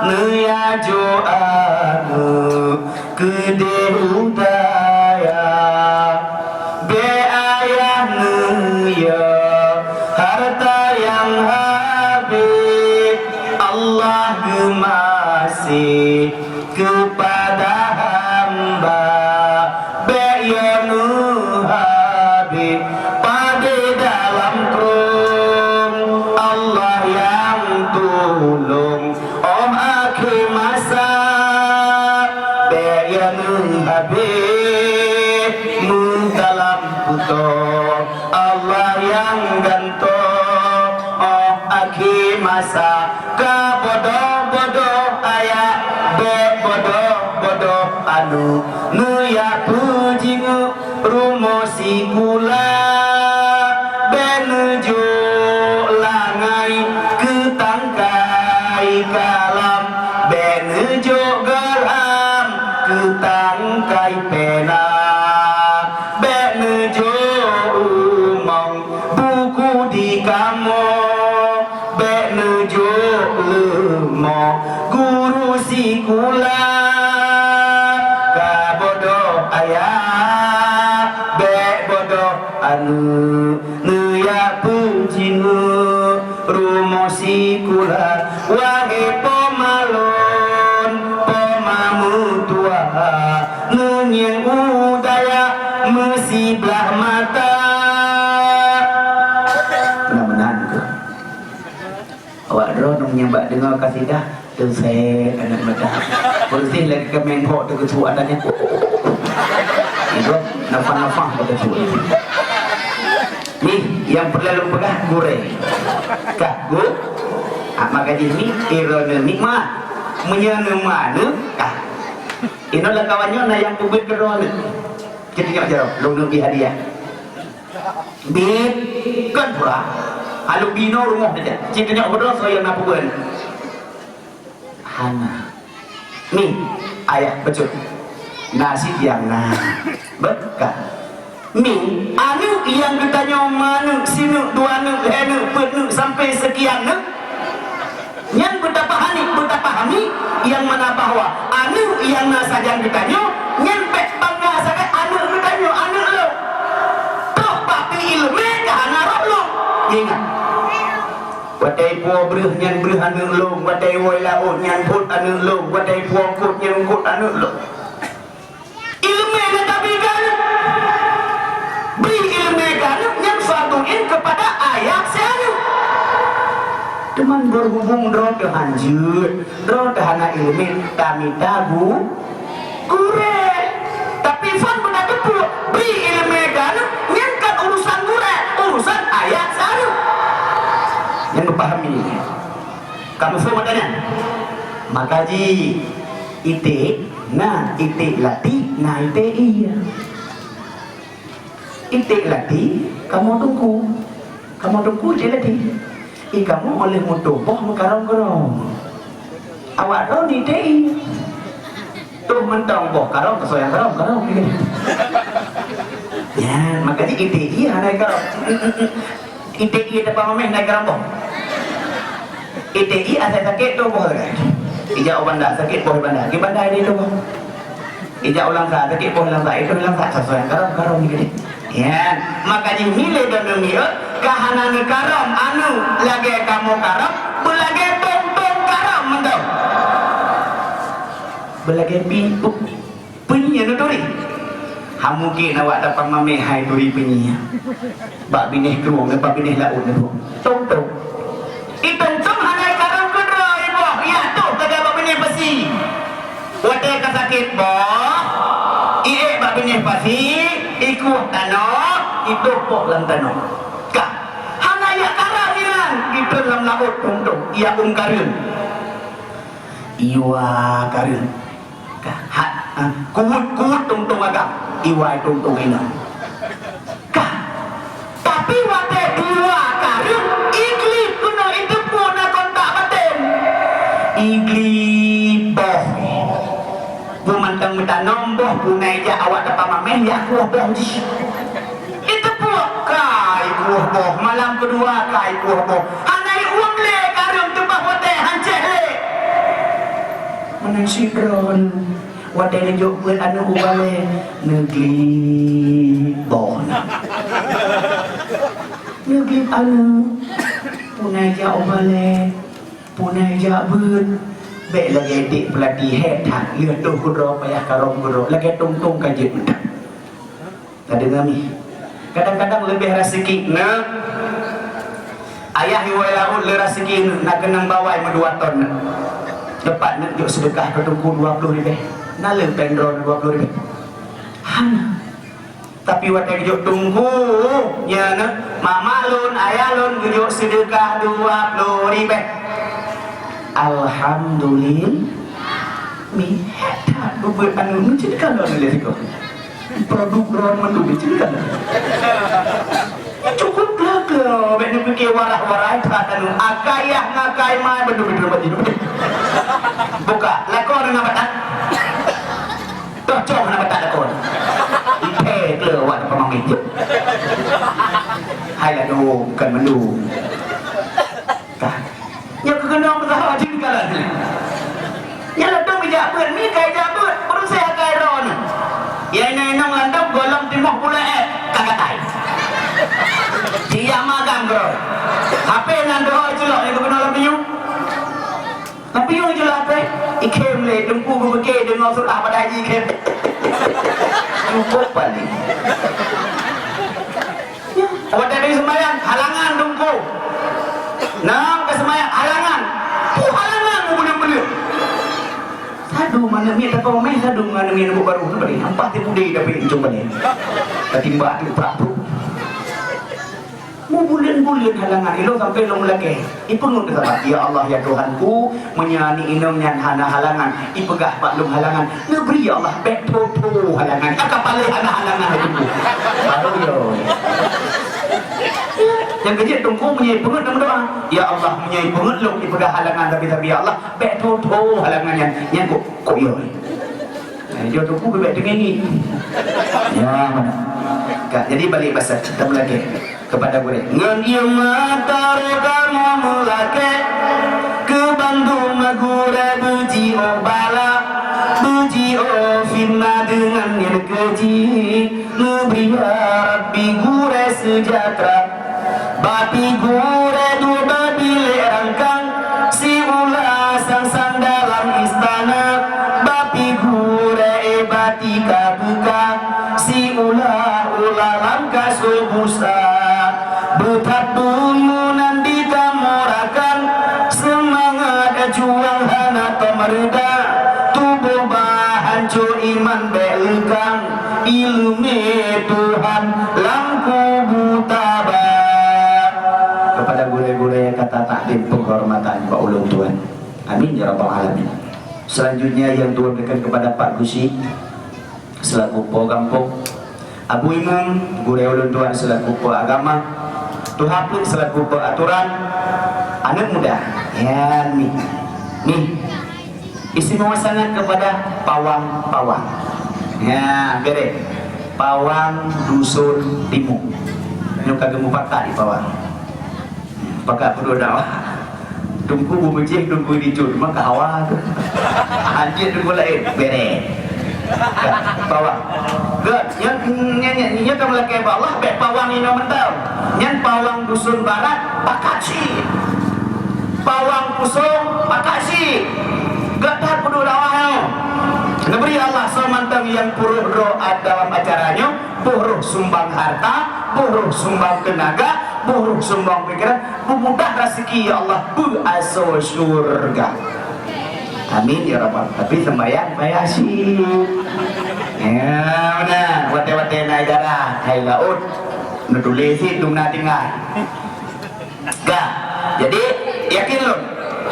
S1: neyajo anu gede udaya be ayah neya harta yang habis Allah gemasih kepada hamba be yanu pada dalam krum Allah yang tolong om akhir masa yang habis dalam putus Allah yang gantung om akhir masa ke bodoh ayat be bodoh anu nuya pujingu rumosi kula benuju langai ketangkai kalam benuju geram ketangkai pena benuju umong buku di kamu benuju lemo guru si kula kabodoh ayah anu nuya puncinu rumosi kula wahe pomalon pomamutua nunyeng udaya mesiblah mata mudah-mudahan tu awak dronong nyembak dengar kasidah tu saya anak mata bersih lagi ke menghok tu ketua adanya itu nafah-nafah pada cuy. Nih yang perlu pegang gure, kagu, maka ini irona nikmat, menyenangkan. Inilah kawannya na yang kubik kerana kita tengok jauh, long lebih hadiah. Bit kan pula, alu bino rumah saja. Kita tengok berdoa saya nak bukan. Hana, nih ayah betul. Nasib yang berkah min anu yang ditanya mana sinu dua nu lenu penuh sampai sekian nu yang bertapahami yang mana bahwa anu yang nasajang ditanya nyampe bangga sangat anu ditanya anu lo toh tapi ilmu kahana lo ingat wadai puo beruh nyan beruh anu lo wadai woi laut nyan put anu lo wadai puo kut nyan kut anu lo beri ilmu yang fatuin kepada Teman berhubung drone ke hanjut, drone ke hana ilmi kami tabu gure. Tapi fan benda kepu beri ilmi kan nyangkat urusan gure, urusan ayat saru. Yang dipahami kamu semua tanya makaji ite nah ite lati nah ite iya ite lati kamu tunggu ite lati kamu oleh mutuboh makarong-karong awak ron ite iya tuh mentong boh karong kesoyang karong ya makaji ite iya naik karong ite iya depan mameh naik karong boh ITI asal sakit tu boh kan. Ija bandar sakit boh bandar. Ki bandar dia tu boh. Ija ulang sa sakit boh ulang sa itu ulang sa sesuai karom ni gede. Ya, makanya milih dan milih kahanan karom anu lagi kamu karom belage tong karom mendong. Belage pintu punya nuturi. Hamuki nawak dapat mame hai turi punya. Bak binih keruang, bak binih laut ni boh. Tong Itong hanay karang kudro ibo. Iya tuh kagak babine pasi. Wate kasakit boh. Iye babine pasi. Iku tano. Itu pok lang tano. Ka. Hanay karang yan. Itu lam laut tungtung. Iya karun. Iwa karun. Ka. Kuut tungtung agak. Iwa tungtung ina. Ka. Tapi wate dua karun. Igli boh bumantang minta nomboh punai ja awak dapat mameh ya kuah boh itu puak kai kuah boh malam kedua kai kuah boh hanai uang le karung tebah wate hanceh le menang sidron wate lejuk buat anu ubale negeri boh negeri anu punai ja ubale punai jabun baik lagi dik pelatih head lihat tu kudro payah karong kudro lagi tung kaji kadang kami kadang-kadang lebih rasiki na ayah iwai laut le rasiki nak kenang bawai medua ton dapat nak juk sedekah ke tungku 20 ribu nak le pendron 20 ribu hana tapi wadah juk tunggu ya na mama lun ayah lun juk sedekah 20 ribu Alhamdulillah mi hebat buat anu menceritakan orang lihat kau produk ron mendu menceritakan cukup lah kau benar fikir warah-warah tak anu akayah ngakai mai benar-benar begitu buka lakon nak batak cocok nak batak lakon ike keluar pemang itu hai lah tu bukan mendu yang kekenang bersahabat jin kalah ni. Yang ledong bijak ber ni kai jabut berusaha kai ron. Yang ini nong landap golong timah pula kagatai. Dia magang bro. Apa yang doa celok yang kekenal lapiu? Lapiu celok apa? Ikem le tungku berke dengan surah pada haji ikem. Cukup balik. Awak dari sembahyang halangan tungku. Nang kesemayang halangan tu halangan boleh sadu mana mi tak kau main sadu mana mi nak baru tu beri nampak tu budai tapi jumpa ni ketimba tu prabu mu bulan halangan ilo sampai long lagi ipungut kesabat ya Allah ya Tuhanku menyani inom nyan hana halangan ipegah pak lum halangan negeri ya Allah beto halangan akapale hana halangan itu baru yo yang kecil tunggu menyai pengut dan berdoa ya Allah menyai pengut lu dipegang halangan tapi ya Allah betul halangan yang kok ya dia tunggu bebek dengan ini ya mana jadi balik bahasa kita lagi kepada gue ngan ieu mata kamu mulake ke Bandung magure buji obala buji o fitnah dengan yang keji memberi Rabbi gure sejahtera Bapi gure dua bile rangkang si ulasan sang dalam istana Bapi gure batika buka si ulah langkah subusa Butat bumunan dikamorakan penghormatan Pak Ulung Tuan. Amin ya rabbal alamin. Selanjutnya yang Tuhan berikan kepada Pak Gusi selaku Po Kampung, Abu Imam Guru Ulun Tuan selaku Po Agama, Tuhan pun selaku Po Aturan, anak muda ya nih istimewa sangat kepada pawang-pawang ya bere pawang dusun timur ini kagak mau pakai di pawang pakai perlu dakwah tunggu bumujik tunggu dicur maka awal anjir tunggu lain bere pawang gak yang kamu lagi bawah bek pawang ini mental yang pawang dusun barat pakasi pawang pusung pakasi gak tak perlu dakwah Neberi Allah semantang yang puruh doa dalam acaranya, puruh sumbang harta, puruh sumbang tenaga, puruh sumbang pikiran, memudah rezeki ya Allah, buaso surga. Amin ya rabbal. Tapi sembahyang bayar sih. Ya benar, wate-wate najara, hai laut, nudulesi dum natingan. Gak, jadi yakin lo.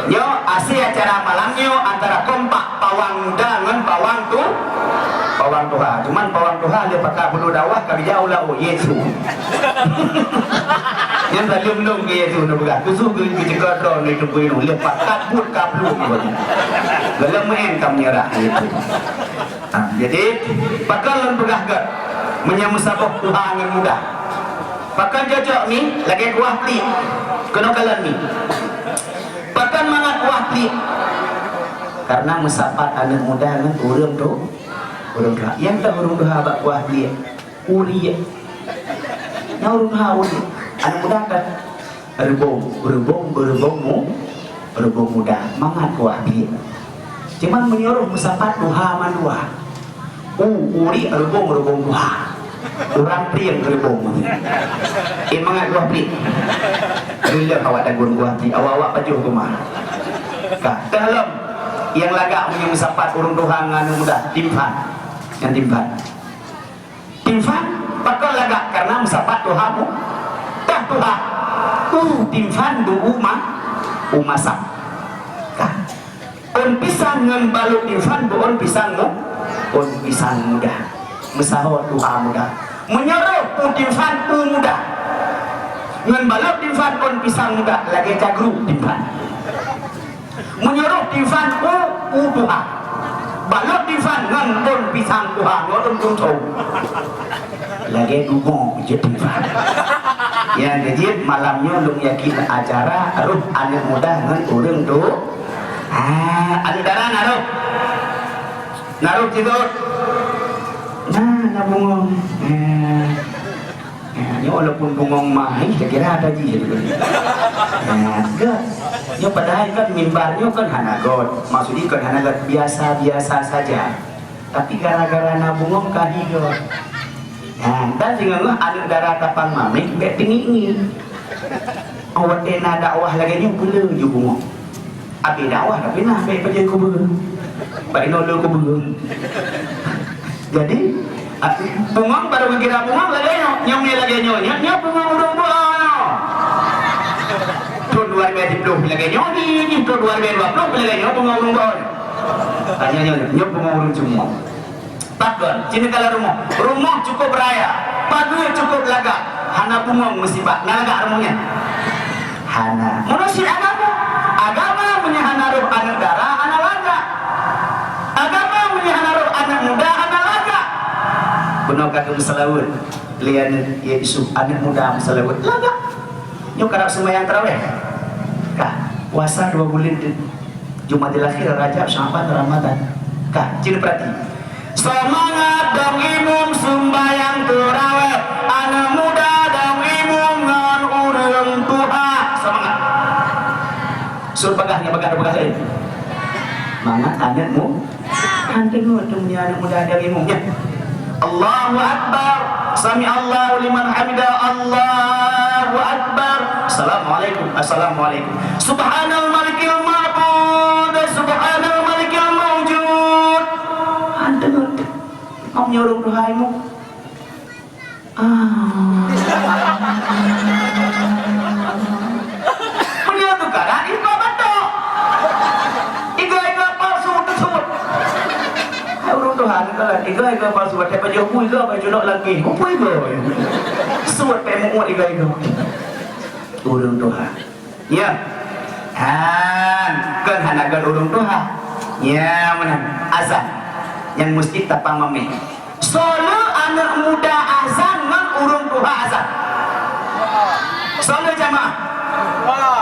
S1: Yo asli acara malamnya antara kompak pawang dengan pawang tuha. Cuman pawang tuha dia pakai bulu dakwah kali jauh lah Yesus. Yang tadi belum ke Yesus nak berat. Kusu ke cekak dah ni tu puinu lepas kabut kablu ni. Dalam main kam nyerah itu. Jadi pakal begah gak menyamusabah Tuhan dengan mudah. Pakal jajak ni lagi kuah ti. Kena kalan ni. Bahkan mangat wahdi karena mesapat anak muda dengan urang tu yang tak urang doha bak wahdi uri yang urang doha uri anak muda kan berbong muda mangat wahdi cuman menyuruh mesapat doha mandua uri berbong doha orang priang berbong mangat wahdi bila awak dagun guati awak baju rumah kah dalam yang lagak punya mesapat urung dohang anu muda timpan yang timpan bakal lagak karena mesapat dohamu dah doha timpan du umasak kah on pisang ngan balut timpan on pisang muda mesahot doha muda menyeruh timpan muda ngan balap timfan on pisang muda lagi cagru timfan menyuruh timfan buha balap timfan ngan on pisang buha ngan on lagi dugong je timfan yang jadi malamnya lu yakin acara ruh anak muda ngan urang tu antara naruh tidur nabungong ya walaupun bungong mahal kira-kira ada je ya padahal kan mimbarnya kan hanagot maksudnya kan hanagot biasa-biasa saja tapi gara-gara nabungong kahigot dan dengan ada darah tapang mamik bek tinggi awak tena dakwah lagi ni pula je bungong abi dakwah tapi nah bek pajen kubur bek nolo kubur jadi bungang baru kira bungang lagi nyom ni lagi nyonya bungang urung buah tu 2010 lagi nyonya ni tu 2020 lagi nyonya bungang urung buah tanya nyonya bungang urung semua takkan cina kalau rumah cukup raya pagi cukup laga hana bungang musibah laga rumahnya hana manusia agama punya hana ruh anak darah anak laga agama punya hana ruh anak muda anak laga benar kata selawat lian ya isu anak muda selawat laga nyok karena sembahyang tarawih kah puasa 2 bulan Jumatil Akhir Rajab Sya'ban Ramadan kah cina perhati semangat dong imum sembahyang tarawih anak muda dong imum ngan urang tuha semangat suruh pegahnya pegah lain mangat anakmu anakmu dunia anak muda dong imumnya Allahu Akbar Sami Allahu liman hamidah Allahu Akbar Assalamualaikum Subhanal malikil ma'bud Subhanal malikil mawjud antum mau nyuruh dohaimu menyatu karena Tuhan kalau tiga pas buat apa jauh pui ke apa junok lagi pui ke suat pemuk tiga urung Tuhan ya kan hanagan urung Tuhan ya menang azan yang mesti tapang mami solo anak muda azan ngan urung Tuhan azan solo jamaah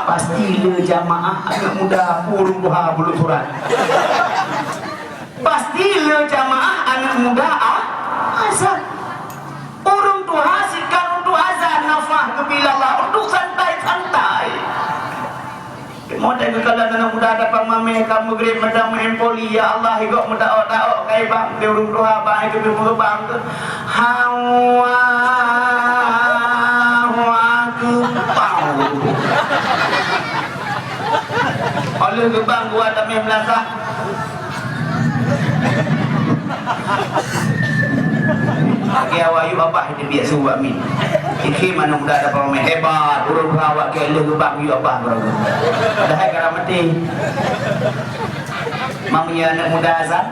S1: pasti le jamaah anak muda urung Tuhan bulu surat pasti le jamaah anak muda azan urung Tuhan sikan untuk azan nafah kebilallah untuk santai-santai model kalau anak muda dapat mame kamu grade macam empoli ya Allah igok muda otak kai bang di urung Tuhan bang itu bang hawa aku pau oleh gebang gua tak main belakang Aki awayu apa itu biasa buat min. Iki mana muda ada pemain hebat, urung awak ke lu bang yu apa bro. Dah kerana mati. Mamnya anak muda azan.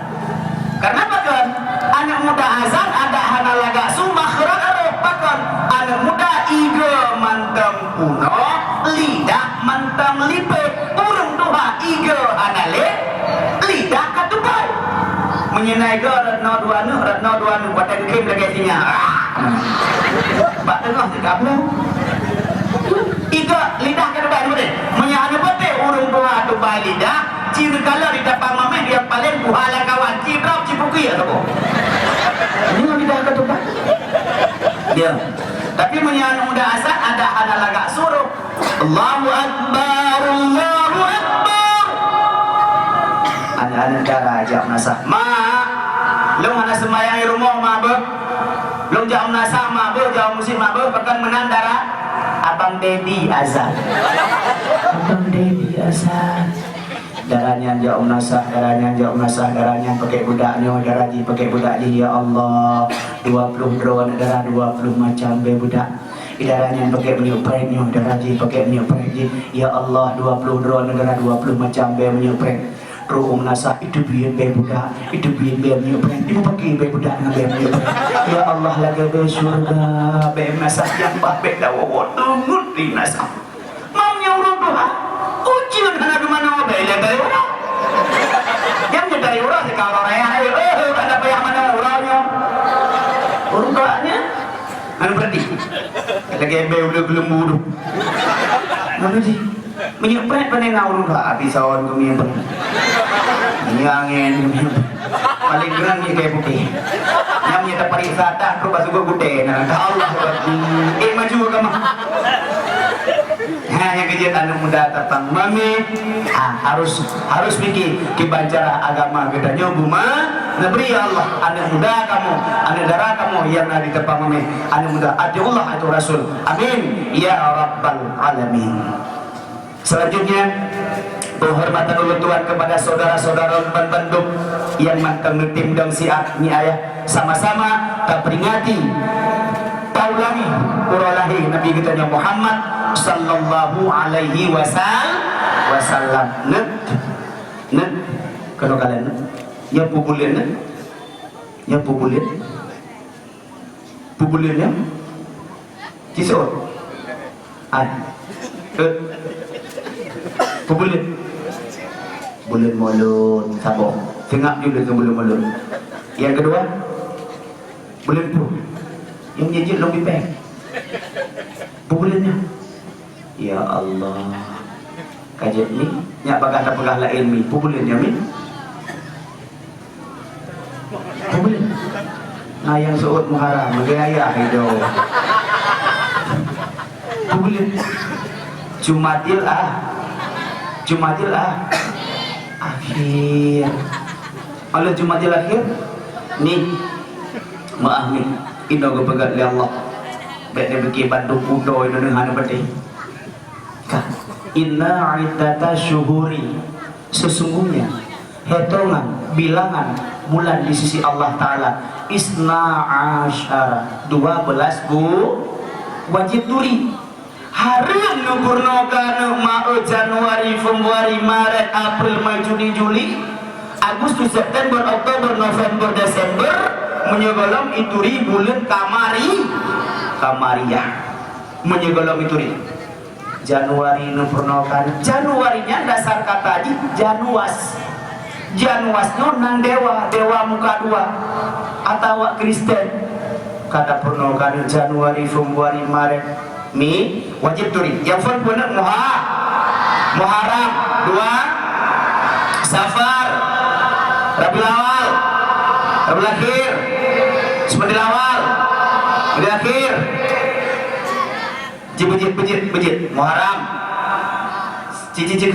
S1: Karena apa kan? Anak muda azan ada hana laga sumbah kerana pakan. Anak muda iga mantang kuno, lidah mantang lipet. Urung tuha iga anale, lidah katupai. Menyenai ke ratna dua nu pada kim lagi sinya. Pak tengah sikap lu. Iga lidah ke depan boleh. Menyana pete urung tua tu lidah. Ciri kalau di depan mama dia paling buhala kawan. Cibrau cipuki ya tu. Ini lidah ke depan. Dia. Tapi menyana muda asal ada laga suruh. Allahu Akbar, Allahu Akbar. Ada cara ajak nasah. Long ana semayang di rumah mak be. Long jam nasa mak be, jam musim mak be pekan menandara abang Dedi azan. Abang Dedi azan. Darahnya jauh nasah, darahnya pakai budaknya, darahnya pakai budaknya ya Allah. 20 drone darah 20 macam be budak. Darahnya pakai meniup preknya, darahnya pakai meniup preknya. Ya Allah 20 drone darah 20 macam be meniup prek. Ruang nasa itu biar budak, itu biar nyuprek, itu pakai budak dengan nyuprek. Ya Allah lagi be surga, be nasa yang baik dawat tungut di nasa. Maunya urung doa, ujian karena di mana be dari orang. Yang dari orang sekarang raya, ada payah mana orangnya. Urung doanya, anu berarti. Lagi be udah belum buru. Mana sih? Menyuprek penengah urung doa, habis awan kami angin paling gerang ni kayak putih yang nyata pariwisata aku basuh gede nah Allah maju ke mah yang kejadian anak muda terpang mami harus bikin kibancara agama kita nyobuma neberi ya Allah anak muda kamu anak darah kamu yang ada di terpang mami anak muda ati Allah atau Rasul amin ya Rabbal Alamin. Selanjutnya penghormatan ulun Tuhan kepada saudara-saudara Bandung yang mantang netim dan siap ni ayah sama-sama tak peringati taulangi uralahi Nabi kita Muhammad sallallahu alaihi wasallam net kalau kalian ya pubulian ya kisah bulan mulut sabong tengah juga ke bulan mulut yang kedua bulan pun yang nyejil long bipeng bulannya ya Allah kajian ni nyak bagah tak pegah la ilmi bulannya min bulan nah yang suut muharam gaya hidup bulan Jumatil akhir. Kalau Jumatil akhir ni maaf ni indo go pegat li Allah. Baik dia bagi Bandung kudo itu dengan berarti. Inna iddata syuhuri sesungguhnya hitungan bilangan bulan di sisi Allah Ta'ala isna asyara 12 wajib duri harum nupurno kanu Januari, Februari, Maret, April, Mei, Juni, Juli Agustus, September, Oktober, November, Desember menyegolong ituri bulan Kamariah menyegolong ituri. Januari nu purnokan, Januarinya dasar kata aja Januas nang dewa muka dua atau Kristen kata purnokan Januari, Februari, Maret, Mei wajib turi. Yang fun bener Muharram 2, Safar, Rabiul Awal, Rabiul Akhir, Jumadil Awal, Rabiul Akhir, Bejit, Muharram, cici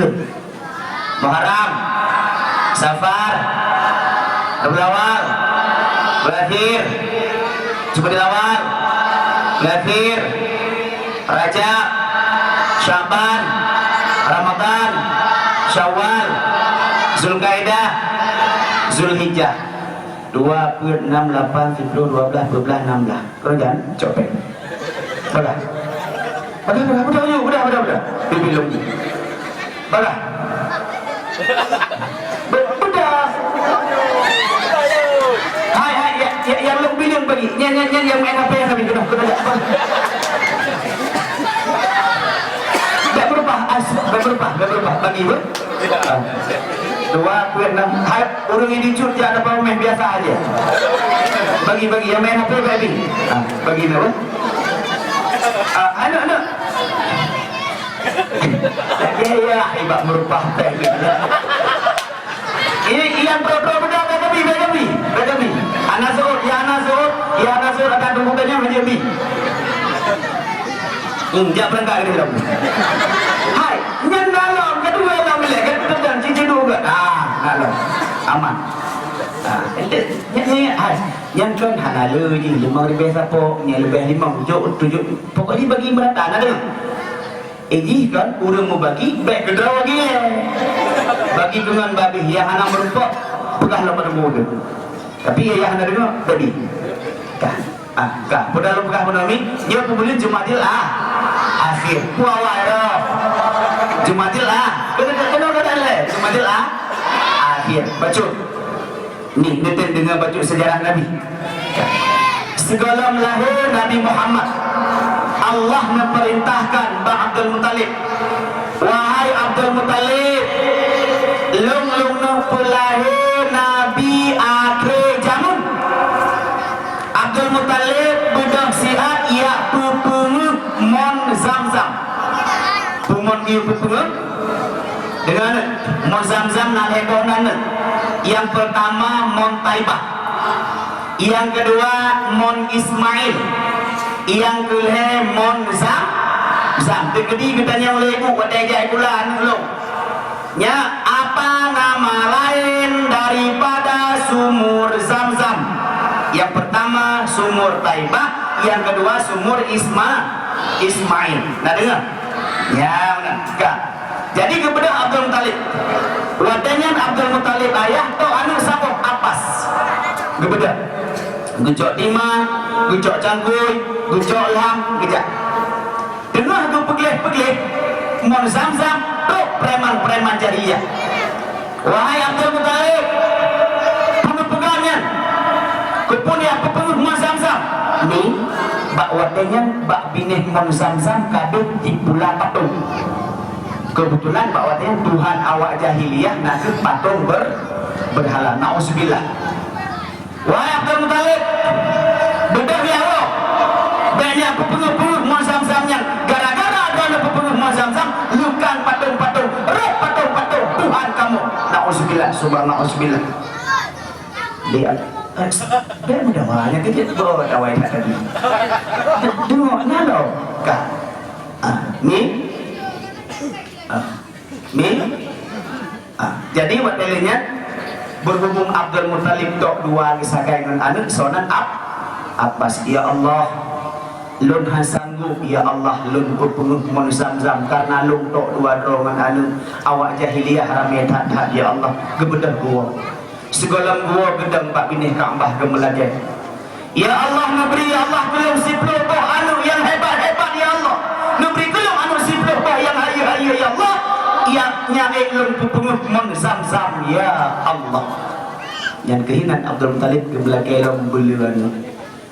S1: Muharram, Safar, Rabiul Awal, Rabiul Akhir, Jumadil Awal, Rabiul Akhir, Rajab, Syaban, Ramadan, Syawal, Zulkaidah, Zulhijjah. 2, 6, 8, 10, 12, 12, 16. Kau jangan copek. Udah. Belum. Udah. Hai, yang lu bilang bagi. Nyan yang main apa yang kami kena. Gak berubah bagi bu. 2, 6. Hai, orang ini cut jangan apa main biasa aja. Bagi yang main apa bagi. Bagi apa? Anak. Ya, ibak merubah teknik. Ini yang pro benar bagi. Anak Zuhur akan tunggukannya menjadi. Injak berangkat ini dong. Hai, yang dalam kedua yang milik dan cincin juga. Dalam aman. Yang kan hanalu je 5,000 sapok, yang lebih 5, 7, pokoknya bagi merata ada. Kan urang mau bagi, baik kedua lagi. Bagi dengan babi yang anak merumpok, pegah lo pada muda. Tapi yang anak dengar tadi. Pada lo pegah menami, dia pembeli Jumadil Akhir. Puawaro. Jumadil Jumadil Akhir. Baca. Ni neten dengan baca sejarah Nabi. Segala melahir Nabi Muhammad, Allah memerintahkan Abdul Muttalib, wahai Abdul Muttalib, lung pelahir Nabi akhir zaman. Abdul Muttalib budak sihat ia pupung mon Zamzam. Pumon ia pupung dengan mon Zamzam nan hebonan. Yang pertama mon Taibah, yang kedua mon Ismail, yang kelima mon Zam. Tegedi katanya oleh ibu pada jai bulan belum. Ya, apa nama lain daripada sumur Zamzam? Yang pertama sumur Taibah, yang kedua sumur Ismail. Nah dengar? Ya benar. Jadi kepada Abdul Muttalib, wadanya Abdul Muttalib ayah atau anak sabuk Abbas. Kepada gejok timah, gejok cangkuy, gejok lam, gejak. Dengar tu pegelih, mon Zamzam, tu preman jariah. Wahai Abdul Muttalib, pengepegannya, kepunya pepenuh mon Zamzam. Ni, bak wadanya, bak binih mon Zamzam kadut di Pulau Patung. Kebetulan Pak Watnya Tuhan awak jahiliyah nanti patung berhala. Na'udzubillah. Wahai Abdul Muttalib, bedah ya Allah, banyak pepenuh mon Zamzamnya. Gara-gara ada pepenuh mon Zamzam, lukan patung-patung, roh patung-patung Tuhan kamu. Na'udzubillah, subhanallah. Lihat, dia mudah banyak kejadian bawa awal tadi. Tengoknya loh, kak. Jadi waktunya berhubung Abdul Muttalib tok dua kisakai dengan anak sonan Abbas. Ya Allah, lun sanggup ya Allah, lun berpenuh mon Zamzam karena lun tok dua dengan anak awak jahiliyah ramai tak ya Allah gebedah gua segala gua gedang pak binih Ka'bah gemelajan. Ya Allah memberi ya Allah belum siploh boh anu yang hebat ya Allah, memberi belum anu siploh boh yang ayu ya Allah. yaknya ilmu pupunguk mengzam-zam ya Allah. Yang kehinan Abdul Muttalib ke belakang ilmu belian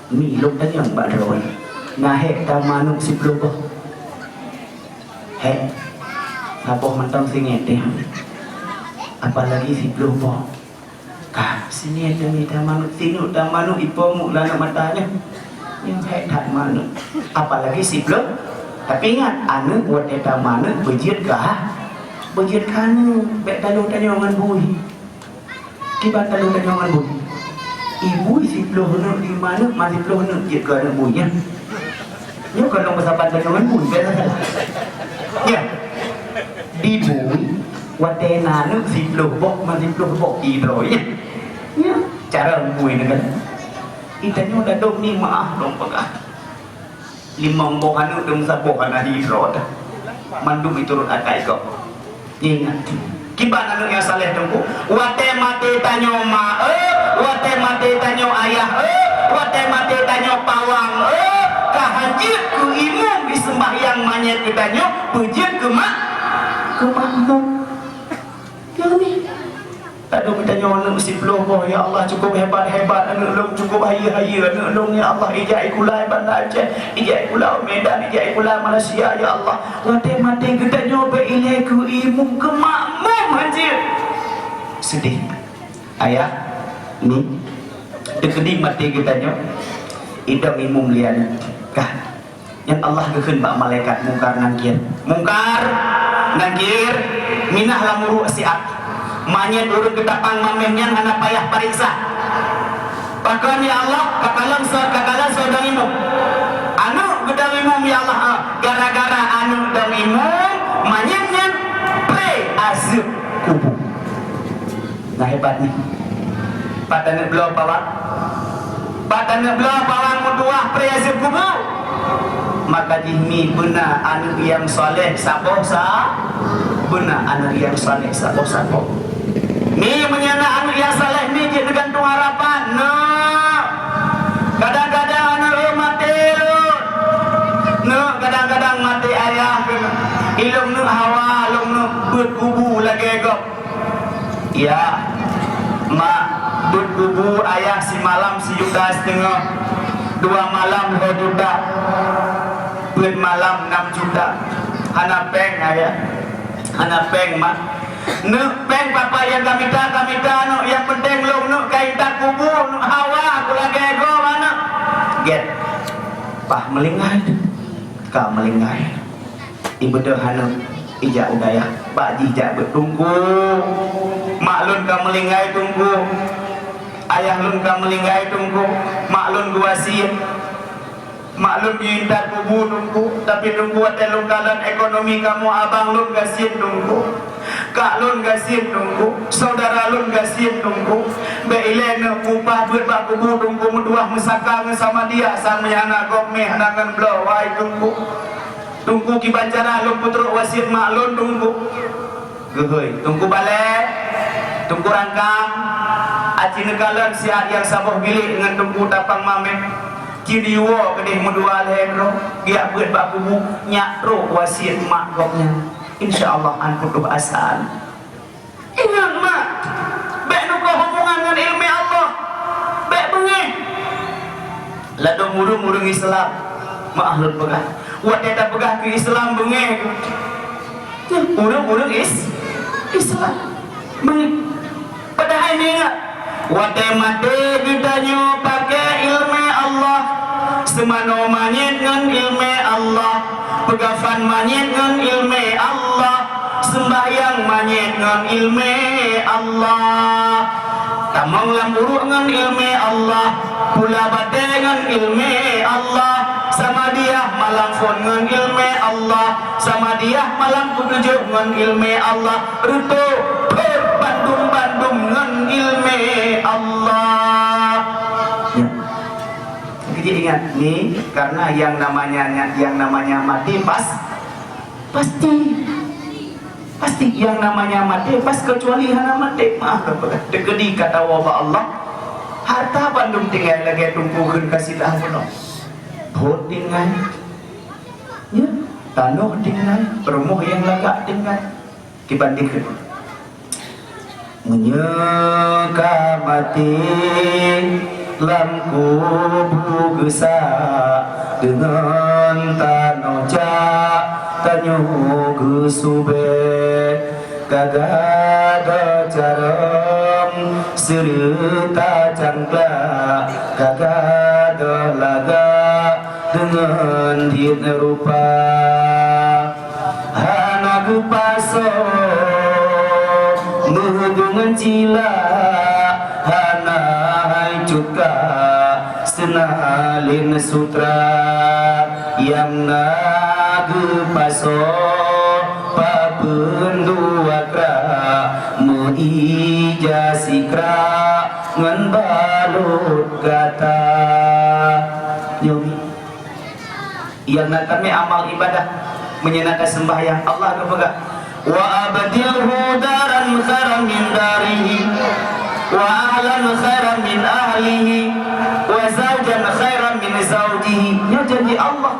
S1: ni ilmu tanya mbak Rawan ngahek tamanuk si pelubuh hek ngapoh mentang singit deh apalagi si pelubuh kah sini ada ni tamanuk sinuk tamanuk ipomu lana matanya yang hek tak manuk apalagi si pelubuh. Tapi ingat anu buat tamanuk berjid kah berjid kanu bek talu tanya dengan bui kibat talu tanya dengan bui ibu si peluh nak di mana masih peluh nak jid ke anak bui ya ni kalau bersahabat dengan bui ya di bui watena nak si peluh bok masih peluh bok hidro ya cara bui ni kan itanya udah dong ni maaf dong pegah limang bok anu dong sabok anak hidro mandum itu turun akai kok ingat kiban anu yang saleh tunggu wate mate tanyo ma wate mate tanyo ayah wate mate tanyo pawang kahajir ku imum di sembahyang manyet ke tanyo pujir ke mak mum yang ni tak ada bertanya anu mesti peluh ya Allah cukup hebat-hebat anu long cukup haya-haya anu long ya Allah ijai kula Bandar Aceh ijai kula Medan ijai kula Malaysia ya Allah wate mate kita nyoba ilai ku imum ke makmum anjir sedih ayah ni dekedi mate kita nyoba idam imum lian kah yang Allah gekeun bak malaikat mungkar nangkir minah lamuru asiat manyet urut ketapang mamehnya anak payah pariksa bahkan ya Allah kakalang sodang imum anu gedang imum ya Allah gara-gara anu gedang imum manyetnya pre azub kubu nah hebat nih patane belah pawang mutuah pre azub kubu maka jihmi benar anu yang soleh saboh benar anu yang soleh saboh ni menyana anu yang saleh ni dia tergantung harapan kadang-kadang anu mati kadang-kadang mati ayah ilung nu hawa ilung nu berkubu lagi kok ya mak berkubu ayah si malam si juta setengah 2 malam 2 juta ber malam 6 juta anak peng ayah anak peng mak peng papa yang kami no yang penting lu kaitan kubur hawa aku lagi ego mana get pah melingkai kau melingkai ibu hanu ijak udaya pak jijak bertunggu maklun kau melingkai tunggu ayah lun kau melingkai tunggu maklun gua sih maklun diintar kubur tunggu tapi tunggu atelung kalan ekonomi kamu abang lun gasin tunggu kak lun gasin tunggu saudara lun gasin tunggu beilena upah berbak kubur tunggu menduah mesaka sama dia sama anak gomeh nangan blawai tunggu kibancara lun putruk wasit maklun tunggu gehoy tunggu balik tunggu rangkang aci negalan sihat yang saboh bilik dengan tunggu tapang mameh kiriwo kedih mendua lehro giak buat bak kubur nyakro wasit mak gomnya insyaallah anku asal ingat mak bek nuka hubungan dengan ilmu Allah bek bengi ladong murung Islam ma'ahlul pegah wadeta pegah ke Islam bengi murung Islam bengi padahal ini ingat wate mate ditanya pakai ilmu Allah semano manyet dengan ilmu Allah pegafan manyet dengan ilmu Allah sembahyang manyet dengan ilmu Allah tamang lamburu dengan ilmu Allah pula bate dengan ilmu Allah sama dia malam phone dengan ilmu Allah sama dia malam kutujuk dengan ilmu Allah ruto bandung dengan ilmu Allah ya. Jadi ingat nih karena yang namanya mati pasti yang namanya mati pas kecuali hana mati maaf dekedi kata wabah Allah harta bandung tinggal lagi tumpukan kasih dah penuh hot tinggal ya tanah tinggal rumah yang lagak tinggal dibandingkan menyeka mati lam kubu gesa dengan tanoja tanyo gesube kagada caram serta cangkla kagada laga dengan hid rupa anak paso dengan cila hanai cuka senalin sutra yang nagu paso papenduakra meijasikra ngan balut kata yogi yang kami amal ibadah menyenangkan sembahyang Allah kepada wa abdilhu daran khairan min darihi wa ahlan khairan min ahlihi wa zawjan khairan min zawjihi. Ya janji Allah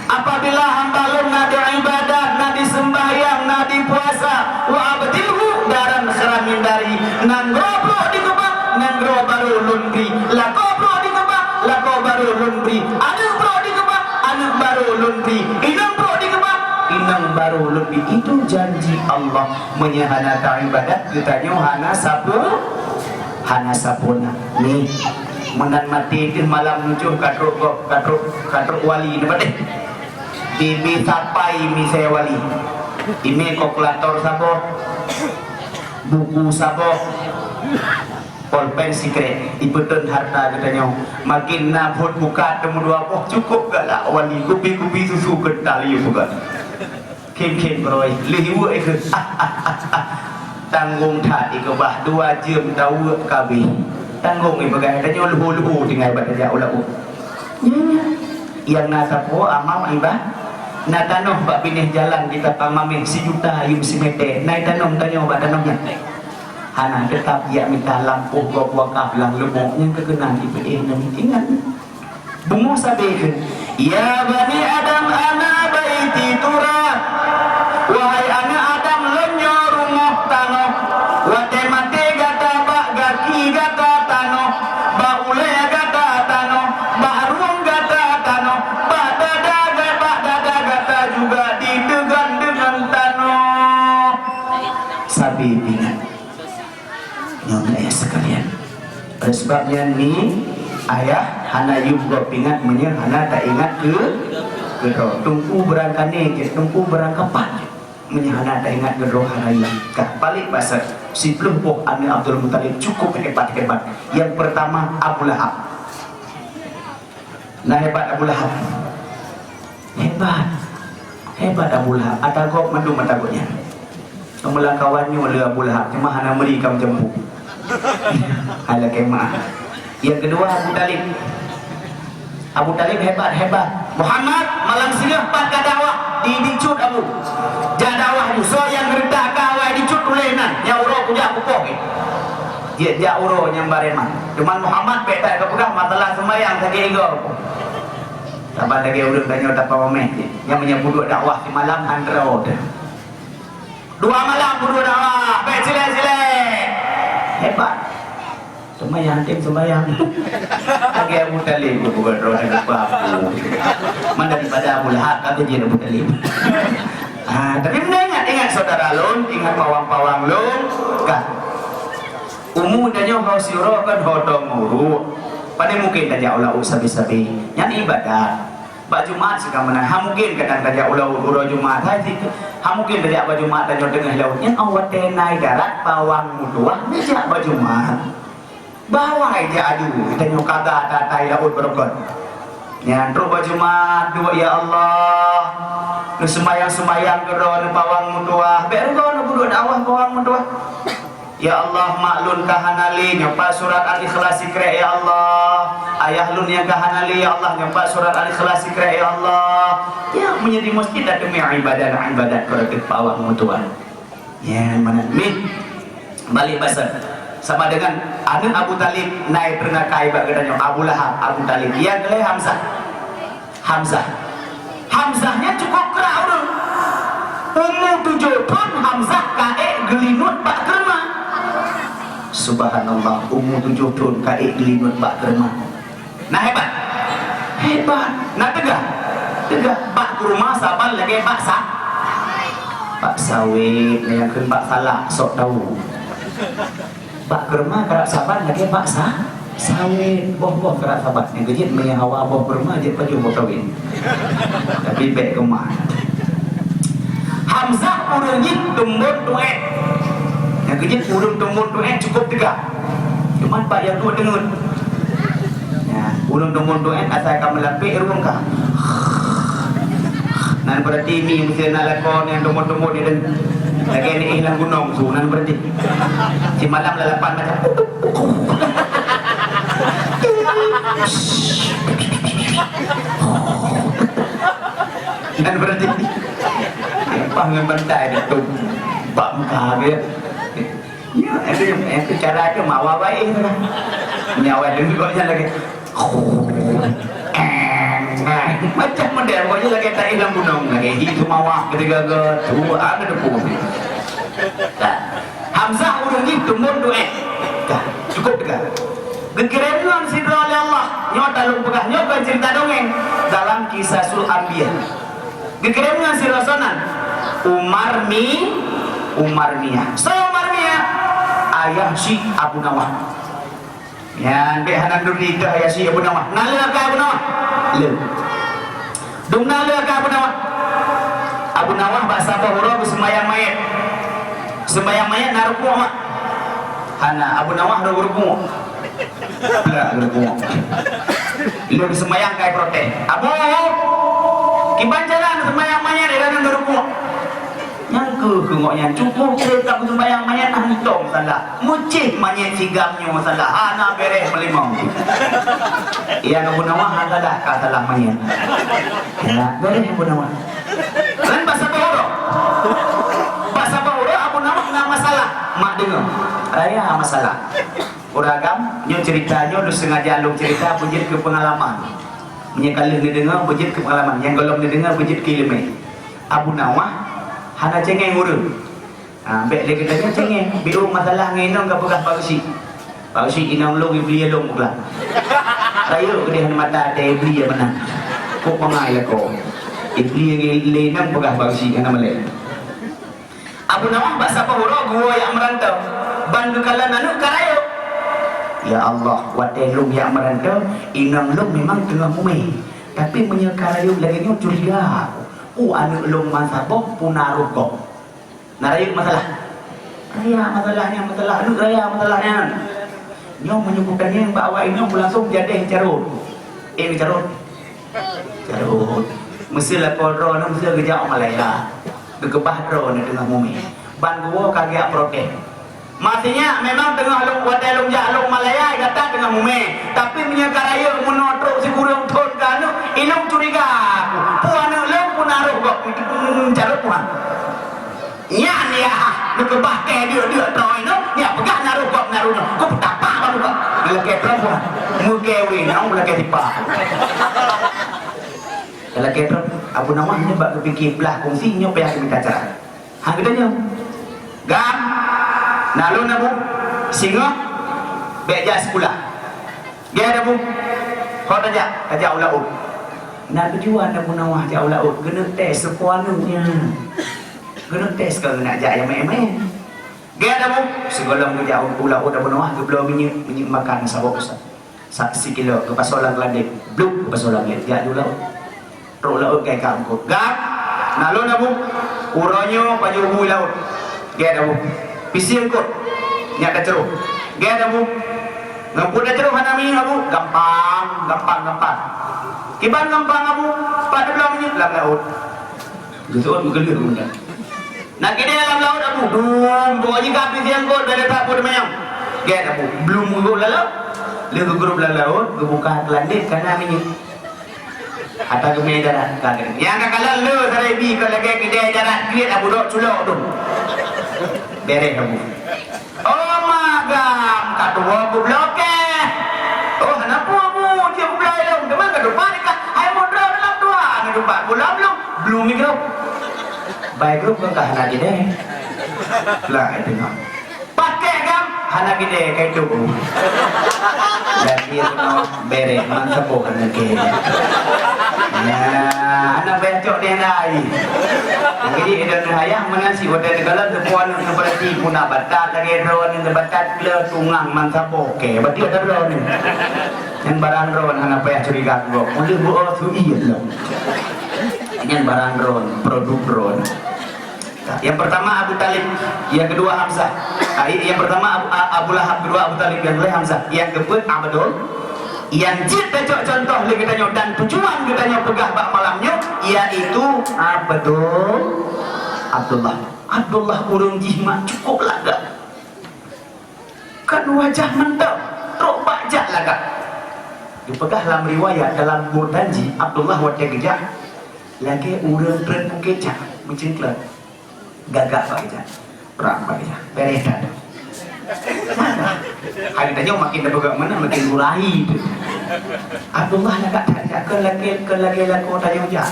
S1: apabila hamba lu nadi ibadat, nadi sembahyang, nadi puasa, wa abdilhu daran khairan min darihi nan robo dikebak nan baru lunri lako bro dikebak lako baru lunri anu bro dikebak anu baru lunri inang bro dikebak inang baru lebih. Itu janji Allah menyahana ibadat ditanya hana sapuna nih menan mati ke malam muncul kadruk wali ini deh bibi sapai mi saya wali ini kalkulator sabo buku sabo pulpen secret ibeton harta katanya makin nabut buka temu dua poh cukup gak lah wali kupi susu kental ya bukan kem beroi lihu ikut tanggung tak ikebah 2 jam tahu kabi tanggung ibagai katanya luhu tinggal pada jauh lahu yang nasapo amal ibah na tanong bak binih jalan di tapang maming si juta yung si mete na tanong tanyo ba tanongnya hana tetap ya minta lampu gua wakaf lang lumok yang kekenang ibadah dan ingat bungo sabihin ya bani adam ana baiti turab wahai anak adam lenyo rumah tanah wate mate gata bak gaki gata tanah ba ule gata tanah ba ruang gata tanah ba dada gata juga didegan dengan tanah sabihin nyonya ayah sekalian. Oleh sebabnya ni ayah hana juga pingat menye hana tak ingat ke tungku berangkane ke tungku berangkapan menye hana tak ingat ke roh haraya kah balik bahasa si pelumpuh Ami Abdul Muttalib cukup hebat. Yang pertama Abu Lahab. Nah hebat Abu Lahab. Hebat Abu Lahab. Atagok mendung matagoknya. Kemulah kawannya oleh Abu Lahab cuma hana meri kam jemput. Ala kemah. Yang kedua Abu Talib hebat Muhammad malam sirah pada dakwah dicut Abu jadawah so yang rendah kawai dicut ulenan yang uro punya pupok dia uro yang bareman cuman Muhammad beta kepegang masalah sembahyang lagi ego sabar lagi urut banyak tak pameh yang menyebut dakwah di malam andro 2 malam berdua dakwah sile hebat sembahyang lagi Abu Talib bukan roh dengan babu mana daripada Abu Lahab kata dia Abu Talib tapi ingat saudara lun ingat pawang-pawang lun kan umudanya kau siro kan hodong muru pada mungkin tanya ulah sabi-sabi yang ibadah Pak Jumat sekarang mana mungkin kadang tanya ulah uro Jumat haji mungkin tanya Pak Jumat tanya tengah laut yang awat tenai darat pawang muduah meja Pak Jumat bawa aja aduh kita nyokada datai laut berokon ya terus Pak Jumat dua ya Allah nu sembayang keron pawang muduah berokon nu dakwah pawang muduah ya Allah maklun kahanali nyoba surat Al-Ikhlas ikra ya Allah ayah lun yang kahanali ya Allah nyoba surat Al-Ikhlas ikra ya Allah ya menjadi masjid demi ibadat keroket pawang muduah ya mana min balik basar sama dengan anak Abu Talib naik pernah kaibat katanya Abu Lahab Abu Talib yang kelih Hamzahnya cukup kerah umur 7 tahun Hamzah kae gelinut bak kerma. Subhanallah, umur 7 tahun kae gelinut bak kerma. Nah hebat. Nah tegak bak kurma saban lagi bak sawit yang kan bak salak sok tahu. Bak kerma kerak saban lagi bak sawit boh kerak saban yang kecil punya hawa boh kerma je paju boh kawin. Tapi bek kemah. Hamzah urangnya tumbun tuet. Yang kecil urung tumbun tuet cukup tegak. Cuma pak yang tua dengar. Ya, urung tumbun tuet asal kamu lapik urung kah. Nan berarti ni mesti nak lakon yang tumbun-tumbun ni dan lagi ni hilang gunung tu nan berarti. Si malam lalapan macam dan berarti pangan bantai itu bak muka dia. Ya, itu cara dia mawa baik tu lah. Nyawa dengarnya lagi. Macam model pokoknya lagi tak hilang gunung lagi. Itu mawa ketika tu ada depu. Hamzah urang itu munduh cukup dekat. Gegerenan sidra oleh Allah. Nyota lu pegah nyoba cerita dongeng dalam kisah Sul Anbiya. Gegerenan si Rasonan Umarmiyah. So Umarmiyah ayah si Abu Nawah. Ya, be hanan duri ke ayah si Abu Nawah. Nala ke Abu Nawah? Le. Dum nala ke Abu Nawah? Abu Nawah bahasa Bahura sembahyang mayat. Sembahyang mayat naruku mak. Hana Abu Nawah naruku. Lah naruku. Lu sembahyang kai protes. Abu kiban jalan sembahyang mayat di dalam naruku. Yang ngoknya cukup kita sembahyang mayat hantom salah. Mucih mayat sigamnya salah. Hana beres melimau. Ia Abu Nawah salah ka salah mayat. Ya, beres Abu Nawah. Dan bahasa Bahura. Bahasa Bahura Abu Nawah enggak masalah. Mak dengar. Raya masalah. Uragam nyo ceritanya lu sengaja lu cerita bujit ke pengalaman. Menyekali ni dengar bujit ke pengalaman. Yang golong ni dengar bujit ke ilmu. Abu Nawah hana cengeng urang. Bek lagi katanya cengeng. Biu masalah nginong ka pegah pausi. Pausi inong lu beli long pula. Rayo ke dia mata ada beli menang. Kok mengai ko. Ibli lenang pegah pausi kana male. Abu Nawah bahasa Bahura gua yang merantau. Bandu kalan anu karayo. Ya Allah, watelung yang merantau inong lu memang tengah mumi. Tapi menyekarayo lagi nyo curiga. Anu ulung masabok punaruh kok. Narayuk masalah. Raya masalahnya anu raya masalahnya. Nyong menyebutkannya yang bawa ini langsung jadi carut. Carut. Mesti lapor roh, mesti kerja Malaya. Dekebah roh ni tengah bumi. Ban gua kagak protes. Maksudnya memang tengah long wadelong jalong Malaya datang tengah bumi. Tapi menyekaraya menotro si kurang ton kanu ilung curiga. Puan naruh kok carut puan. Ya ni dekebah ke dia toy no. Ya pegah naruh kok naruh no. Kok betapa baru kok. Lelaki perempuan. Mukewi nang lelaki tipa. Lelaki Abu Nawah ni bak kepikir belah kongsi nyo payah minta cara. Hang katanya. Gam. Nalu nabu singa beja sekolah. Dia ada bu. Kau aja aja ulah nak tujuan Abu Nawah jauh laut kena tes sepuanunya. Kena tes kalau nak jak yang main-main. Dia ada bu segolong ke jauh laut Abu Nawah ke belum minyak makan sabok saksi kilo ke pasolang landek bluk ke pasolang landek jak dulu laut. Ro laut kai kampung. Gap. Nalon abu uronyo paju hui laut. Dia ada bu pisir kot nyak kaceruh. Dia ada bu ngampun kaceruh hanami abu gampang. Kiban gampang abu pada belah minyak dalam laut. Betul bergelir kemudian. Nak kena dalam laut abu. Pokoknya kapis yang kot dah letak pun mayang. Get abu belum gugur lalau. Dia gugur belah laut, kebuka kelandit karena minyak. Atau ke meja darat kaget. Yang kakalan lu sarebi kalau lagi kedai darat kreat abu dok culok tu. Bereh abu. Oh magam katua abu bloke. Oh kenapa abu dia belai dong. Demak ke depan dekat. Hai modal dalam dua. Ke depan belum mikro. baik grup ke hana gede lah itu no pakai kan hana gede kayak itu dan dia no bere mantap bukan lagi ya anak becok dia lagi jadi ada hayang menasi wadah negara tepuan seperti punah batat lagi rawan yang batat le tungang mantap oke berarti ada rawan yang barang rawan anak payah curiga gua boleh buat tu iya loh yang barang rawan produk rawan. Yang pertama Abu Talib, yang kedua Hamzah. Yang pertama Abu Lahab, kedua Abu Talib, yang kedua Hamzah. Yang kedua Abdul. Yang jid becok contoh kita tanya dan tujuan kita tanya pegah bak malamnya yaitu Abdul Abdullah. Abdullah urung jihma cukup laga. Kan wajah mantap, truk bajak laga. Dipegah dalam riwayat dalam Burdanji Abdullah wajah gejak lagi urang tren kecak mencingklat. Gagak Pak Ijah, perang Pak Ijah, beresan. Hari tanya makin terbuka mana makin mulahi. Abdullah nak tak ke lagi laku tanya je,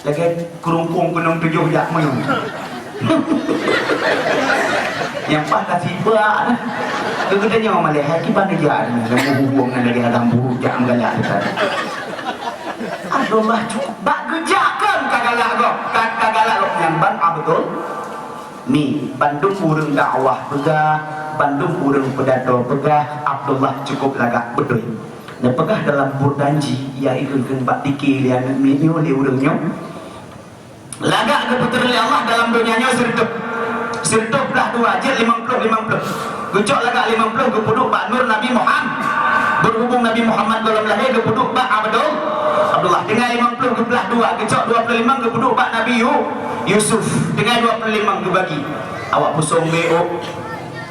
S1: lagi kerumpung gunung 7 jak mana. Yang pas kasih buat, tu tanya orang Malaysia kita pada jak ni, yang hubung lagi dalam buru jak menggalak dekat. Abdullah cukup bak gejakan kagalak kau, kagalak yang ban Abdul. Ni Bandung urang dakwah pegah, Bandung urang pedato pegah, Abdullah cukup lagak betul. Dan pegah dalam Burdanji ia ikutkan bak dikir yang minyo le urangnya. Lagak ke putra Allah dalam dunianya sertup. Sertup dah 2 je 50. Gocok lagak 50 ke puduk bak Nur Nabi Muhammad. Berhubung Nabi Muhammad dalam lahir ke puduk bak Abdullah dengan 50 ke belah 2 gocok 25 ke puduk bak Nabi Yusuf dengan 25 dibagi awak pusong BO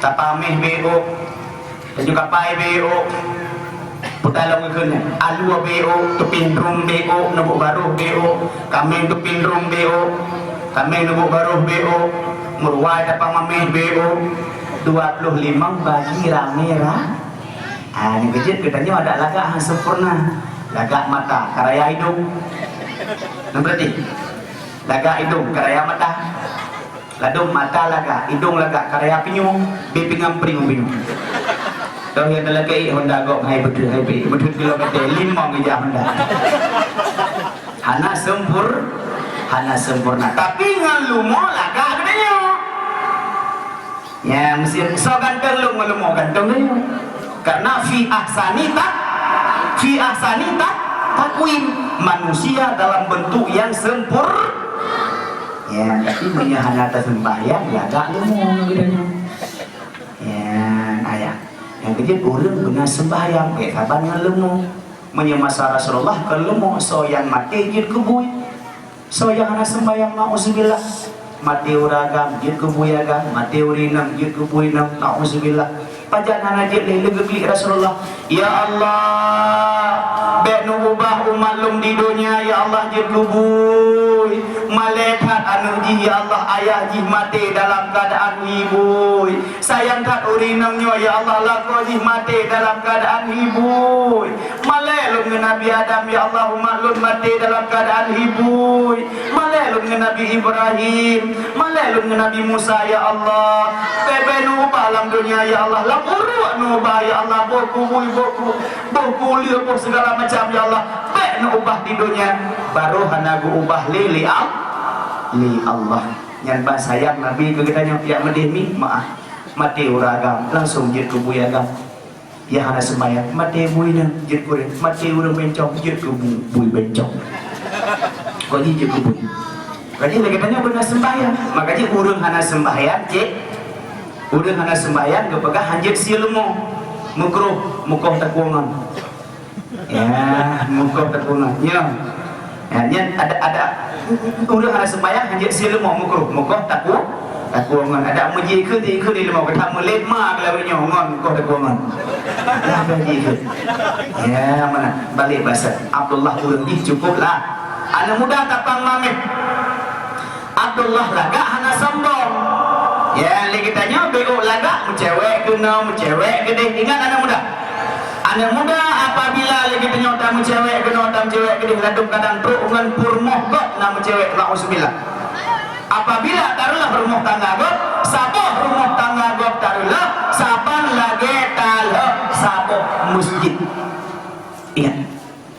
S1: tapameh BO baju kapai BO putalong ikutnya alua BO tupindrum BO nebuk baruh BO kameng tupindrum BO kameng nebuk baruh BO murwai tapang mameh BO 25 bagi ramera ini kejut katanya ada lagak yang sempurna lagak mata karaya hidung berarti lagak hidung karaya mata ladung mata lagak hidung lagak karaya pinyung bipingam pring tahu yang lagi Honda gok hai betul kilometer 5 meja Honda hana sempurna tapi ngalumo lagak gedenya ya mesti so ganteng lu ngalumo ganteng dia karena fi ahsanita takwim manusia dalam bentuk yang sempurna ya tapi menyahana sembahyang ya gak lumung bedanya ya ayah yang kecil urang benar sembahyang kapan ngelumung menyemasa Rasulullah kelumung so yang mati jid kebui so yang anak sembahyang na'udzubillah mati uragam jid kebui agam mati urinam jid kebui nam na'udzubillah pajangan aja lebih Rasulullah ya Allah benu ubah umat lum di dunia ya Allah jid kubui malaikat anu ji ya Allah ayah ji mati dalam keadaan ibu sayang kat urinamnya ya Allah laku ji mati dalam keadaan ibu malaikat Nabi Adam ya Allah umat lum mati dalam keadaan ibu malaikat Nabi Ibrahim malaikat Nabi Musa ya Allah benu ubah dalam dunia ya Allah urut nubah ya Allah boku liur segala macam ya Allah baik ubah di dunia baru hanagu ubah li Allah yang bah sayang Nabi kegetanya yang medemi maaf mati uragam langsung jid ke buyagam ya hana sembahyang mati buina jid kuring mati urang bencong jid ke bui bencong kok jid ke bui kaji kegetanya benar sembahyang makanya urang hana sembahyang cik urang hana sembahyang kepegah hanjit silmu mukruh mukoh takungan ya mukoh takungan ya ada urang hana sembahyang hanjit silmu mukoh takungan ada muji ke di lemau ketemu lema kelawinnya ngon mukoh takungan lah bagi ke ya mana balik bahasa Abdullah urang cukuplah anak muda tapang mamit Abdullah laga hana sombong ya lagi tanya BO laga mencewek gede ingat anak muda apabila lagi tanya tamu cewek gede ladung kadang truk ngan purmoh kok nama cewek na'udzubillah apabila taruhlah rumah tangga gop saboh rumah tangga gop taruhlah saban lagi taruh saboh masjid. Ingat,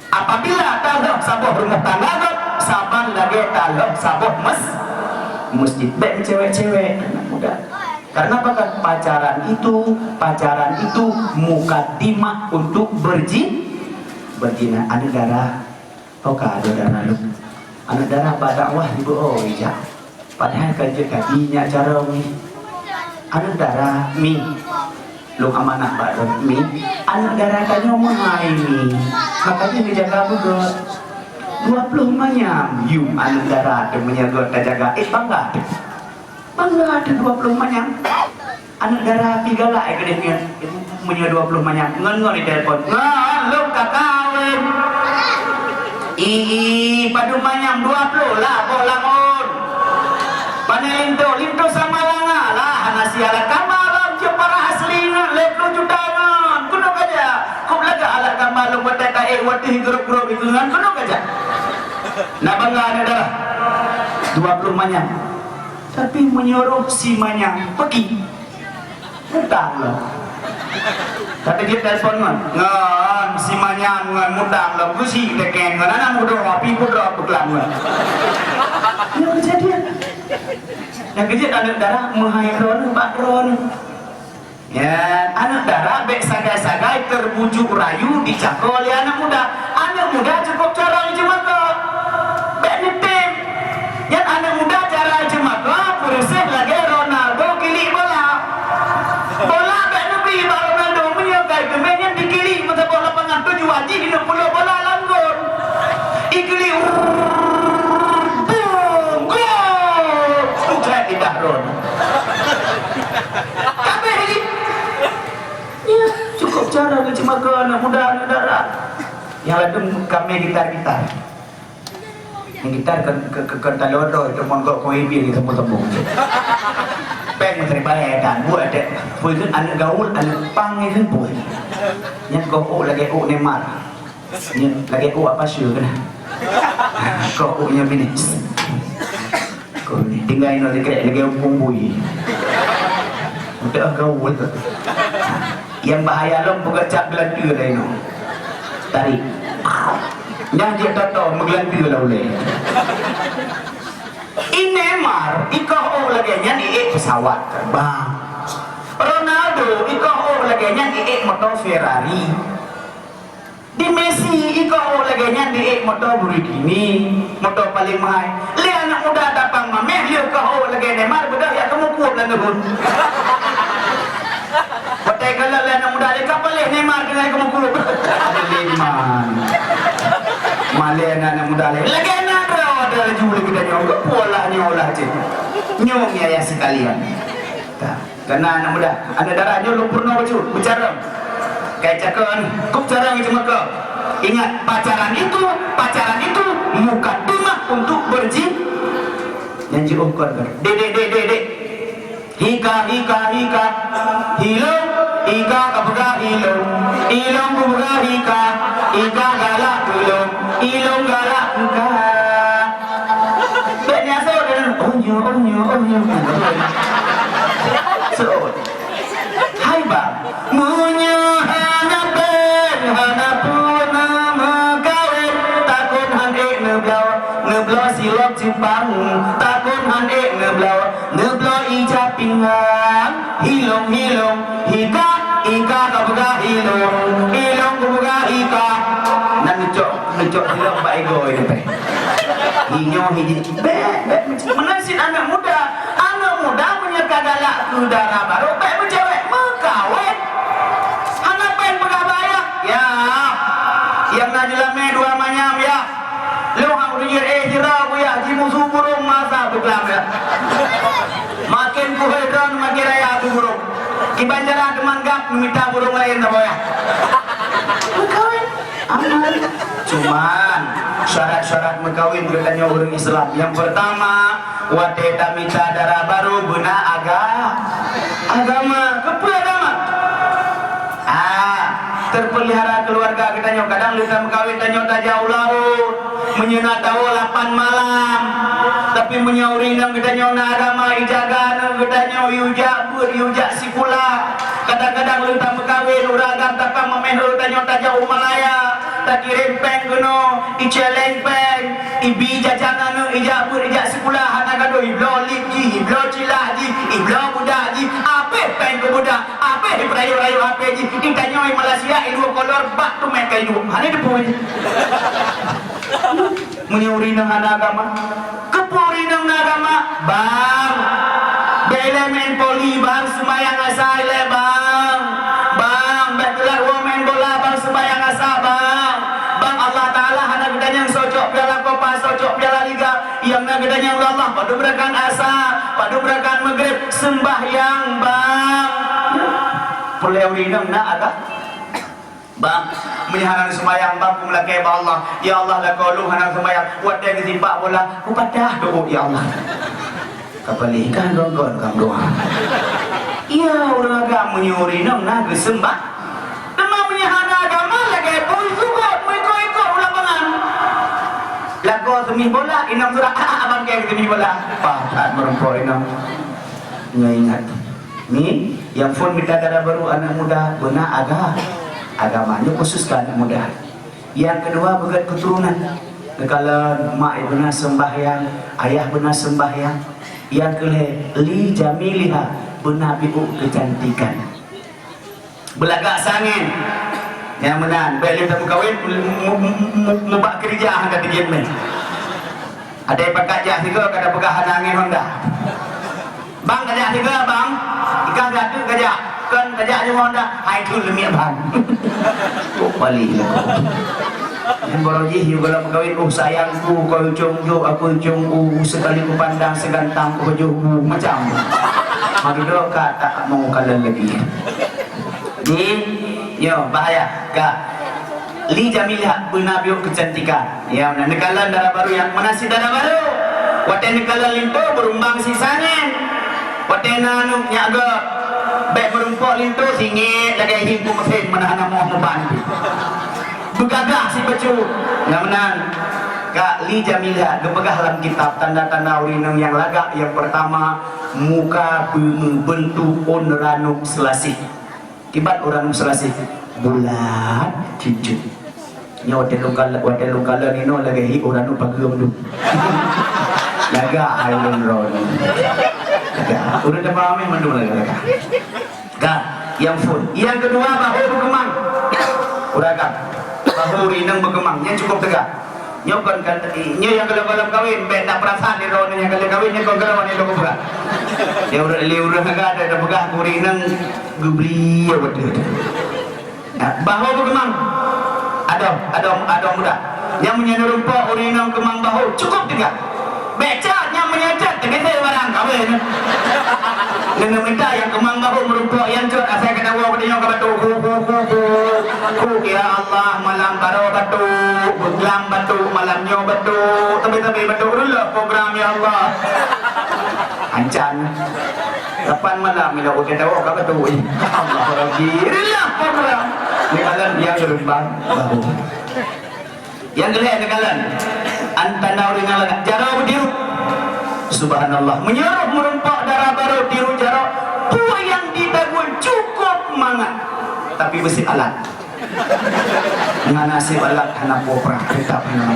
S1: apabila taruh saboh rumah tangga gop saban lagi taruh saboh masjid. Baik cewek-cewek anak muda, karena apa kan pacaran itu mukadimah untuk berzina. Anak darah ada darah lu anak darah pada wah ibu ya padahal kerja kakinya cara mi anak darah mi lu amanah pada mi anak darah kanyo mahai mi makanya dijaga bugot 20 manyam you anak darah ada menjaga jaga bangga ada 20 manyam anak darah 3 lah kedenya punya 20 manyam ngon di telepon lu kakawin padu manyam 20 lah bolangon panel linto sama langa lah nasiala kamalam je para aslingan leplo judangan kuno kaja kau laga ala kamalum watata wati grup ikungan kuno kaja na bangga ada dah 20 manyam tapi menyuruh si manyam pergi mutang loh kata dia telepon ngon si manyam ngon mutang loh kusi teken ngon anak muda api muda beklam ngon yang kejadian anak darah mahairon bakron ya anak darah bek sagai-sagai terbujuk rayu dicakol oleh anak muda cukup cara cuma ke bek nitim yang anak muda cara cuma ke bersih lagi Ronaldo kili bola bek nepi Pak Ronaldo menyogai kemenyan dikili mata bola lapangan 7 wajib 60 bola langgur ikili Ron. Kabeh ini. Ya, cukup cara cuma ke anak muda anak darah. Yang lain kami gitar. Yang gitar ke talodo itu monggo ko ibi kita temu. Peng menteri bae dan buat ada. Puy kan anak gaul anak pang kan puy. Yang ko lagi Neymar. Yang lagi apa sih kan. Ko nya minutes. Tinggal ini lagi pembui untuk gaul yang bahaya lo buka cap gelantir lah ini tarik yang dia tahu menggelantir lah oleh ini Neymar ikoh lagi nyanyi pesawat terbang Ronaldo ikoh lagi nyanyi motor Ferrari di Messi ikoh lagi nyanyi motor Burikini motor paling mahal li anak muda datang mameh liu kau lagi Neymar bedah ya kamu kuat lah ngebun pakai kalau li anak muda li kapal li Neymar dengan kamu kuat Neymar mali anak muda li lagi anak ada juli kita nyong pola nyolah je nyong ya sekalian karena anak muda anak darahnya lu purna baju bicara kayak cakap kok cara cuma kau ingat pacaran itu mukadimah untuk berzina yang diungkar dek hika hilong kabuga hilong kabuga hika galak hilong galak hika banyak saudara onyo so hai bang munyo hanapun megawin takun handek neblau silok Jepang takun handek neblau ijab pinggang hilong hika kabuga hilong kabuga hika nan ngecok hilong pak ego ini teh hinyo hiji menasih anak muda punya kagalak udara baru pak cewek mengkawin anak pen pegawai ya yang najilame 2 manyam ya lu hang ringir hira ya di musuh burung masa beklam ya makin kuhedron makin raya tu burung kibanjara kemanggap meminta burung lain tak boleh mengkawin aman cuman syarat-syarat mengkawin katanya orang Islam yang pertama wadeta minta darah baru guna agama agama terpelihara keluarga kita nyok kadang kita mengkawin tanya tak jauh laut menyena tahu 8 malam tapi menyauri nang gedanya agama ijaga gedanya yujak sikula kadang-kadang lu tak mekawin uragam tak memehul tanya tajau malaya tak kirim peng geno iceleng peng ibi jajanan ijak sikula hanagado iblo liki iblo cilaji iblo budaji ape peng ke budak ape diperayu-rayu ape ji ditanya Malaysia dua kolor bak tu mereka hidup hanya depu menyauri nang agama kepuri nang agama bang belemen poli bang semayang asal bang betulah women bola bang semayang asal bang Allah Ta'ala anak gedanya yang socok piala Copa socok piala Liga yang nak gedanya Allah pada berakan asa pada berakan maghrib sembahyang bang perleuri nang nak agak bang menyahanan semayang bang kumlake ba Allah ya Allah la qalu hanang semayang wat dia kesimpak bola ku padah doa ya Allah kapalikan gongon kang doa iya urang agama menyuri nang naga sembah demam menyahana agama lagi pun suka mereka ulangan lagu semi bola inam surah abang kayak semi bola pakat merempoi inam ingat ni yang phone minta darah baru anak muda benar agamanya khususkan anak muda. Yang kedua begat keturunan. Kalau mak benar sembahyang, ayah benar sembahyang. Yang kelima li jamiliha benar ibu kecantikan. Belagak sangin. Yang menang, beli tak kawin mubak kerja hendak digeme. Ada yang pakai jah tiga kada pegahan angin Honda. Bang kada tiga bang, ikan jatuh kada. Kan kajak je Honda hai tu demi abang balik yang boroji you kalau berkahwin sayangku kau ujung aku ujung sekali ku pandang segantang ku ujung macam madudo tak mau kalian lagi ni yo bahaya kak li jamilah benabiu kecantikan ya nekalan darah baru yang menasi darah baru wate nekalan limpo berumbang sisanya wate nanu nyaga baik merumpok lintu singit lagi himpu mesin menahan mau membantu begagah si becu nggak menang kak li jamilah gepegah dalam kitab tanda-tanda urinang yang lagak yang pertama muka bentuk onranuk selasih kibat onranuk selasih bulat cincin nyawa wadel lokal nino lagi hi onranuk pagam tu lagak hailun ron udah ada pahami mandu lagi kak yang full yang kedua bahu berkembang udah kak bahu rinang berkembang yang cukup tegak nyokon kan nyo yang kalau kawin benda perasaan di ron yang kalau kawin nyokon kalau ni loko berat dia udah enggak ada begah kurinang gubri ya betul bahu berkembang ada muda yang menyerupa urinang kemang bahu cukup tegak becak yang menyajat dengan saya barang kawin dengan minta yang kemang bahu merupakan yang cut saya kena bawa ke dia ke batu ku ya Allah malam baru batu malam batu malamnya batu tapi batu dulu program ya Allah ancan 8 malam bila kita bawa ke batu Allah lagi rillah program ni kalian yang gerbang bahu yang kelihatan kalian antara orang yang jarau berdiri subhanallah menyuruh merumpak darah baru tiru jarau tua yang didagul cukup mangat tapi besi alat dengan nasib alat anak popra kita panjang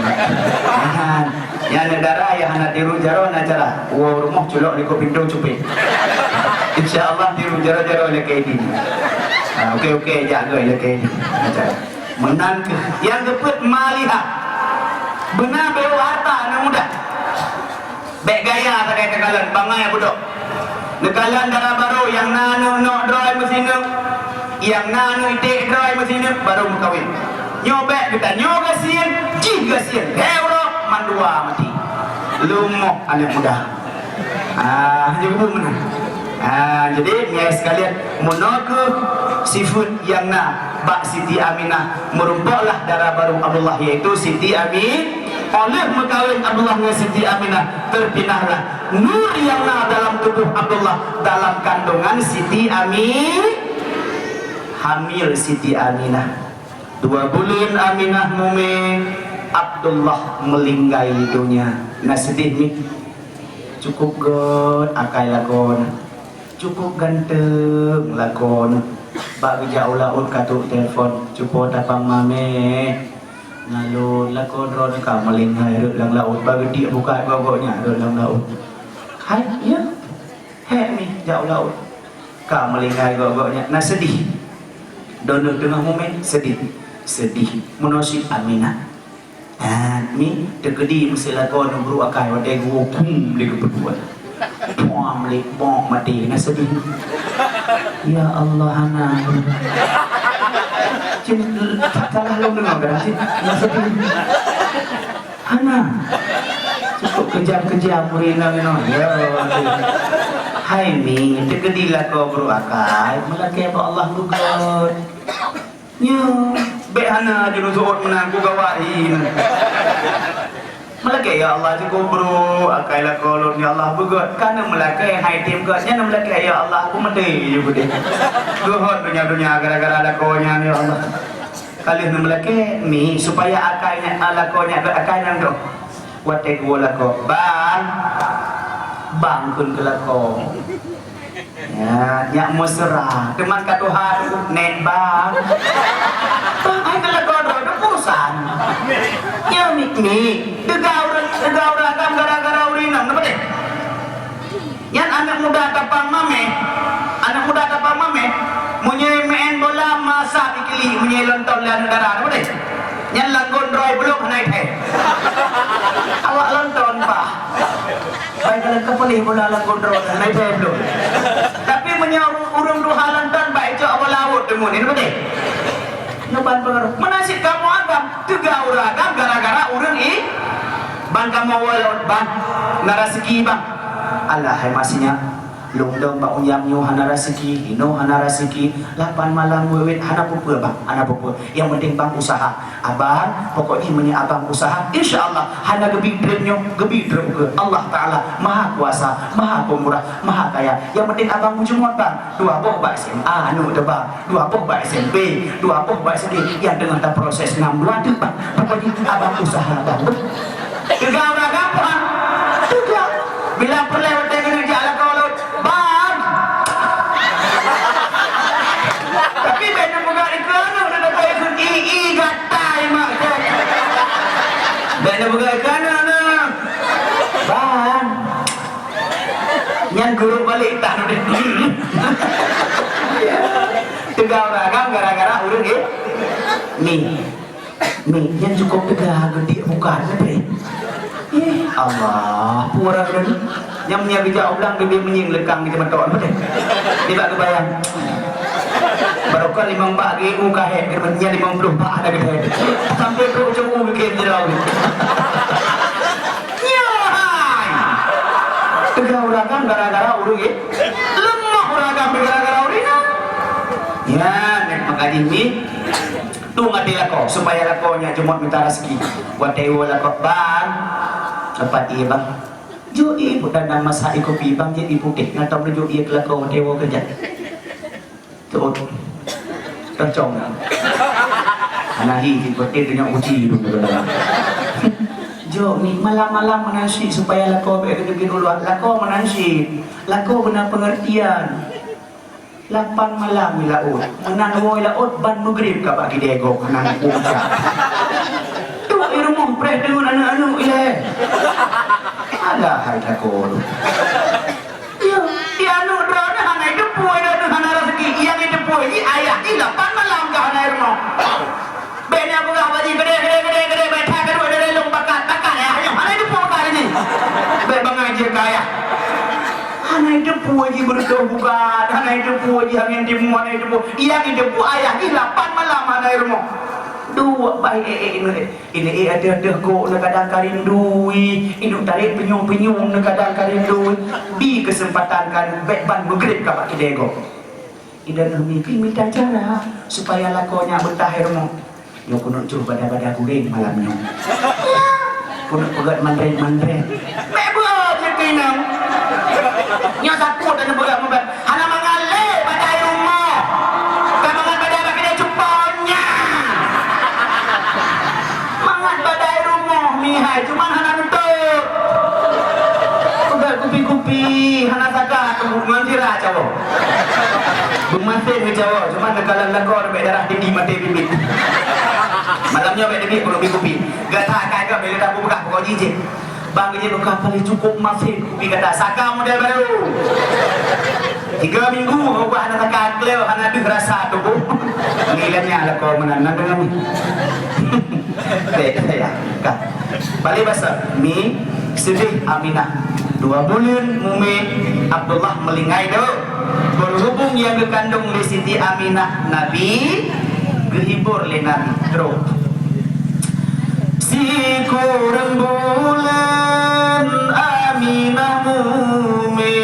S1: yang darah yang anak tiru jarau nak cara rumah culok di pintu cupik insyaallah tiru jarau lagi ini okey jaga lagi ini menang yang keput malihat benar bawa harta anak muda baik gaya tak kaya kekalan bangai budok nekalan darah baru yang nanu no drive mesin yang nanu ide drive mesin baru berkahwin nyobek kita nyogasien jigasien hero mandua mati lumok anak muda juga menang jadi nyai sekalian monoku sifut yang bak Siti Aminah merumpaklah darah baru Abdullah yaitu Siti Amin oleh mengkawin Abdullah dengan Siti Aminah terpinahlah nur yang dalam tubuh Abdullah dalam kandungan Siti Amin hamil Siti Aminah 2 bulan Aminah mume Abdullah melinggai dunia. Nah sedih nih. Cukup god akai lakon. Cukup ganteng lakon. Bagi jauh laut katuk telefon. Cukup tapang mame. Lalu lakon ron ka melinggai lang laut. Bagi dia buka gogoknya lang laut. Hai ya. Hek nih jauh laut. Ka melinggai gogoknya. Nah sedih. Donor tengah momen sedih. Sedih. Menosip Aminah. Ni terkedi mesti lakon bro akai wadai gua pum dia berdua. Pom lek bom mati na sedih. Ya Allah ana. Cin salah lu dengar kan cin. Ya sedih. Ana. Cukup kejam-kejam murina no. Ya. Hai mi terkedi lakon bro akai melake Allah bukan. Ya. Behana juru zuhud menangku gawain. Melake ya Allah cukup bro. Akailah kolon ya Allah begot. Karena melake hai tim gotnya melake ya Allah aku mati juga deh. Zuhud dunia-dunia gara-gara ada konya ya Allah. Kali melake mi supaya akainya ala konya akainya dong. Wate gua lako bang. Bang kun kelako. Ya, nyak mesra. Teman katuhan nen bang. Ay kalagod pusan. Ya mikni, degaw ragam gara-gara urinam, apa deh? Yan anak muda tapang mame, munyemen bola masa dikili, munyelon ton lan darah, apa deh? Yan lagon roy belum naik teh. Awak lonton pak. Baik kalau kepelih bola lagon roy naik teh belum. Tapi menyau urung duha lonton baik cok awal laut temun ini apa deh? Nuban pengaruh menasib kamu agam tiga uragam gara-gara urang ban kamu walot ban narasiki bang Allah hai masihnya lungdong bang unyam nyu hana rasiki hino hana rasiki 8 malam wewet hana pupur bang hana pupur yang penting bang usaha abang pokoknya menya abang usaha insyaallah hana gebidrenyo gebidre ke Allah taala maha kuasa maha pemurah maha kaya yang penting abang mujumot bang 2 boh bak SMA anu tebang 2 boh bak SMP 2 boh bak SD yang dengan proses 6 bulan tu bang pokoknya abang usaha bang tiga orang gampang tiga bila perlewat dengan jalan kalau bang tapi benar bukan iklan udah dapat ikut ii gatai mak benar bukan iklan bang yang guru balik tak udah tiga orang gara-gara urang nih yang cukup tegak gede bukan bre Allah pura dan yang punya bijak oblang lebih menying lekang di tempat kawan betul tidak kebayang barokah 5 pagi UKH kerja 50 pak ada gede sampai ke ujung bikin jauh ya tegak uragan gara-gara urung lemah uragan gara-gara urina ya nek makadi ini tu ngati lako supaya lakonya cuma minta rezeki buat dewa lako bang cepat iya bang jo ibu dan nama saya kopi bang jadi putih nggak tahu jo iya kelako dewa kerja tuh tercong anahi putih dengan uji dulu jo ni malam-malam menansi supaya lako begitu dulu lako menansi lako benar pengertian 8 malam laut menang woi laut ban maghrib ka bagi dego menang puncak tu irumum preh dengan anak-anak ile ada hai takol ya di anu drone hana itu puai dan hana rezeki yang itu puai ini ayah ini 8 malam ka hana irmo benya buka baji gede betah kedua dari lompat bakat ya hana itu puai kali ini be bangaje kaya hana itu puji berdoa bukan hana itu puji yang dimu hana itu puji yang itu ayah ini 8 malam hana irmo dua baik ini ada kok kadang karindui induk tarik penyung kadang karindui di kesempatan kan beban begrip ka pak kidego idan mimpi minta cara supaya lakonya betah irmo yo kuno cur pada guring malamnya kuno pegat mandren bebo cekinam nya takut dan berat hana mangale pada rumah kamangan pada kena cuponya mangan pada Bumatin ke Jawa, cuma nekalan lakor baik darah tinggi mati bibit. Malamnya baik bibit perlu bikupi. Gata kagak beli dah buka pokok jijik. Bang je buka paling cukup mafin kupi kata saka model baru. 3 minggu ubah anak takak leo anak adu rasa tu bu. Ngilanya lakor menanan dengan ni. Ya, kak. Balik bahasa mi sedih Aminah. 2 bulan Mumi Abdullah melingai do. Berhubung yang dikandung oleh Siti Aminah Nabi gehibur le Nabi terus. Si kurang bulan Aminah Mumi,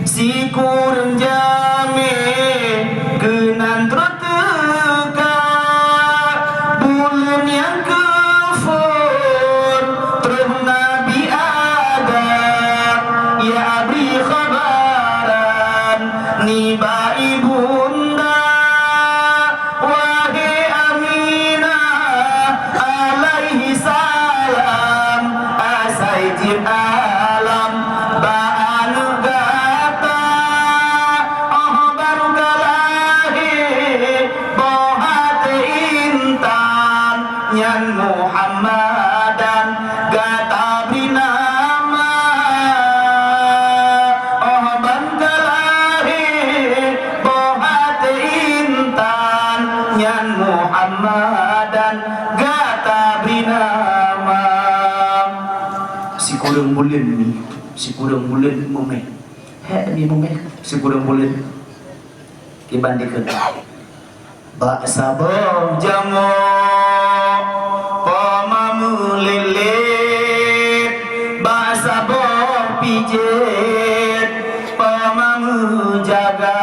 S1: si kurang jame kenan terteka bulan yang kefur terus Nabi ada ya abri khabaran niba ibunda wahai Aminah alaihi salam asaijib alam ba'an gata oh baru kalahi bohat intan nyan Muhammadan gata brinama oh bangkalahi bohat intan nyan Muhammadan gata brinama. Si kurang bulan ni, si kurang bulan Mumi. Ni Mumi, si kurang bulan dibandingkan. Bak sabah jamu pamamu lelet, bak sabah pijet pamamu jaga.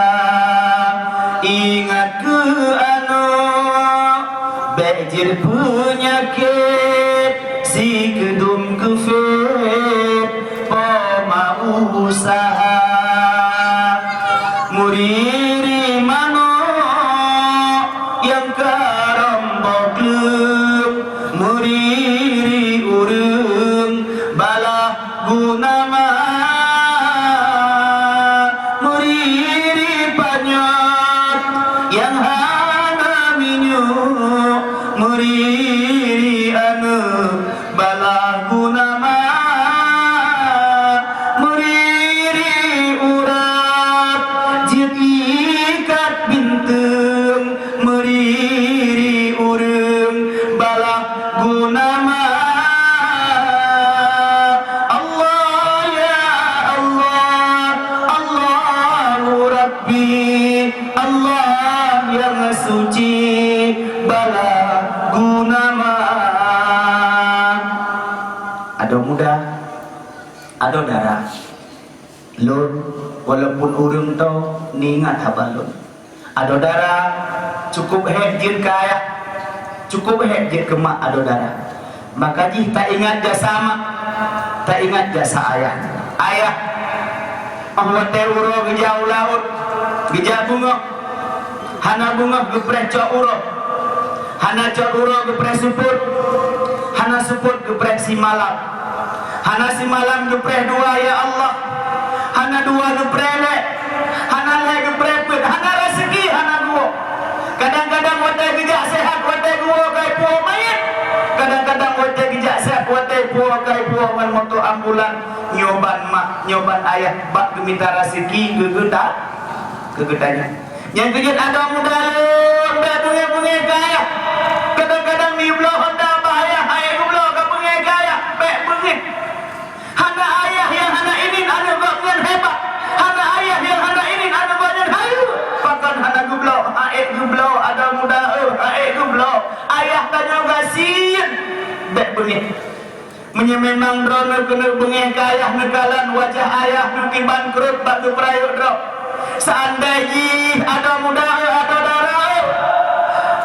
S1: Ingat ke anu bejir penyakit si kedum kefit pamau usaha muriri mano yang karambok lep muriri urung balah gunama muriri panyot yang hana minyu muriri anu balah gunama muriri urat jikat bintang muriri urung balah gunama. Allah ya Allah Allahu Rabbi Allah yang suci bala gunama. Ada muda, ada darah. Lun, walaupun urung tau ningat habalun. Ada darah, cukup hejin kaya, cukup hejin kemak ada darah. Maka jih tak ingat jasa mak, tak ingat jasa ayah. Ayah, Allah uro gejau laut, gejau bunga, hana bunga gepreh cok uro, hana cok uro gepreh suput, hana suput gepreh si malam, hana si malam gepreh dua ya Allah, hana dua gepreh le, hana le gepreh pun, hana rezeki hana gua. Kadang-kadang wadah gejak sehat, wadah gua kai puau mayat. Kadang-kadang wadah gejak sehat, wadah puau kai puau man motor ambulan, nyoban mak, nyoban ayah, bak geminta rezeki gegedanya. Yang kejut ada muda bak bunga-bunga kaya. Kadang-kadang ni belah honda bahaya, ayah belah ke bunga kaya, bak bunga. Hana ayah yang hana ini ada bagian hebat. Hana ayah yang hana ini ada bagian hayu. Pakan hana gublau, ayah gublau, ada muda ayah gublau. Ayah tanya gasian, bak bunga. Menyemang drone kena bunga kaya nekalan wajah ayah nuki bangkrut batu perayuk drop. Seandainya ada muda ada darah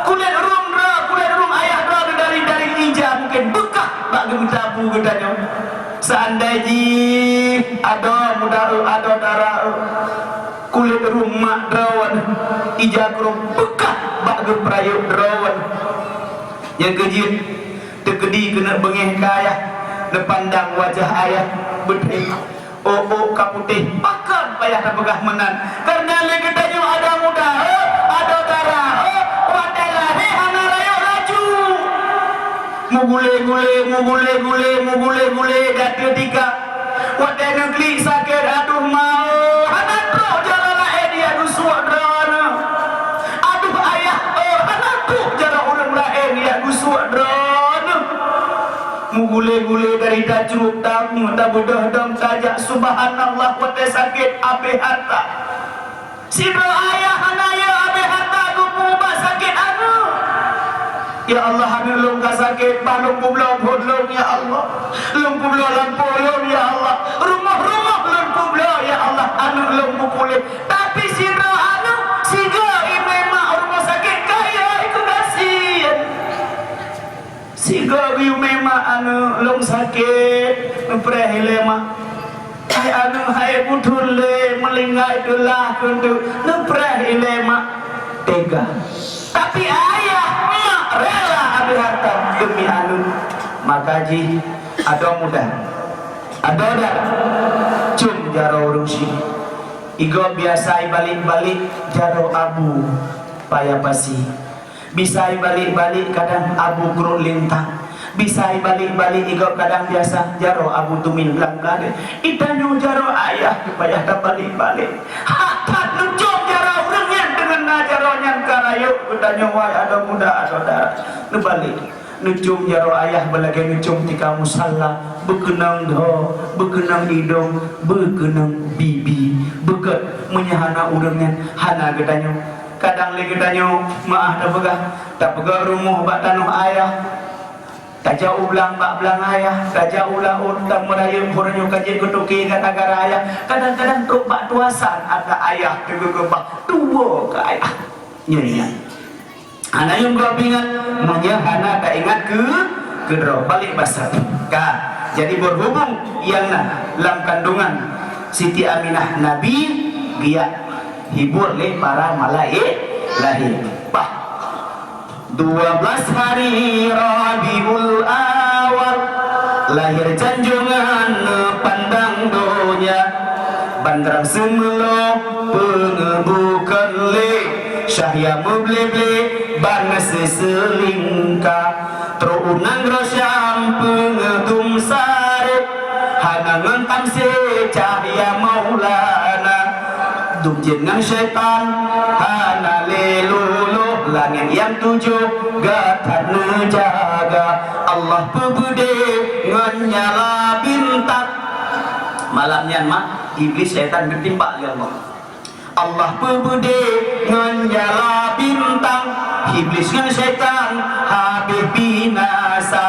S1: kulit rum ayah drop dari ija mungkin bekah bak gemitapu gedanya. Seandainya ada muda ada darah kulit rumah drawan ija krum bekah bak geprayuk drawan. Yang kejut tegedi kena bengeh kaya depandang wajah ayah bedri kaputih pakan payah terpegah menan karena le gedanya mugule dan ketika wadah negeri sakit aduh mau anak roh jalan dia dusuadana aduh ayah anak roh jalan orang lain dia dusuadana mugule dari tajrub tamu tabudah dam saja subhanallah wadah sakit ape harta sibra ayah anaya ape harta gupu sakit anu ya Allah anu lung kasakit balung publong hodlong ya Allah lung publong lampolong ya Allah rumah-rumah lung publong ya Allah anu lung pupule tapi sibra anu siga imema rumah sakit kaya itu kasihan siga imema anu lung sakit nuprehilema hai anu hai budule melingai delah kundu nuprehilema tega tapi ayah emak rela ambil harta demi anu makaji ada mudah ada dah cum jaro rusi igo biasa balik-balik jaro abu payah pasi bisa balik-balik kadang abu guru lintang bisa balik-balik igo kadang biasa jaro abu tumin belang-belang itanyo jaro ayah payah balik-balik hakat nucuk jaro urangnya dengan jaronya karayuk kutanya wai ada muda ada darah nebalik nucum jaro ayah belagi nucum tika musalla bekenang do bekenang hidung bekenang bibi beket menyahana urangnya hana gedanya kadang le gedanya maah tak pegah rumah bak tanuh ayah tak jauh belang bak belang ayah tak jauh laut tak merayuk hurnyo kaji kutuki kata gara ayah kadang-kadang truk bak tuasan ada ayah kegegembak dua ke ayah nyanyi anak yang kau ingat munya anak tak ingat ke roh balik basah kan jadi berhubung yang dalam kandungan Siti Aminah Nabi dia hibur le para malaik lahir 12 hari Rabiul Awal lahir janjungan pandang donya bandrang semelo pengebukan le syahya muble-ble ban seselingka terunang rosyam pengetum sarip hanangan tamse cahya maulana dumjengan syaitan hana lelulu langit yang 7 gatat menjaga Allah pebude nyala bintang malamnya mak iblis syaitan bertimpa ya Allah Allah pebude nyala bintang iblis dengan syaitan habis binasa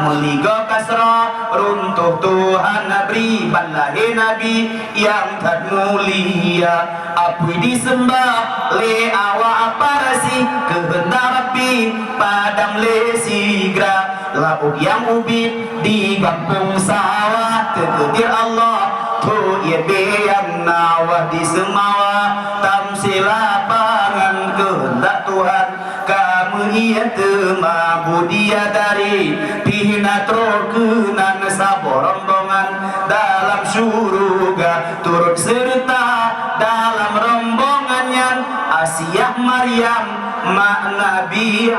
S1: meliga kasra runtuh Tuhan Nabi balahi Nabi yang tak mulia api disembah le awa aparasi kehendak Rabbi padam le sigra lauk yang ubit di kampung sawah kegetir Allah tu ia yang nawah di semawa tamsila pangan kehendak Tuhan kamu ia temabu dia dari pihina trokenan saborombongan dalam syuruga turut serta dalam rombongannya Asia Maryam mak Nabi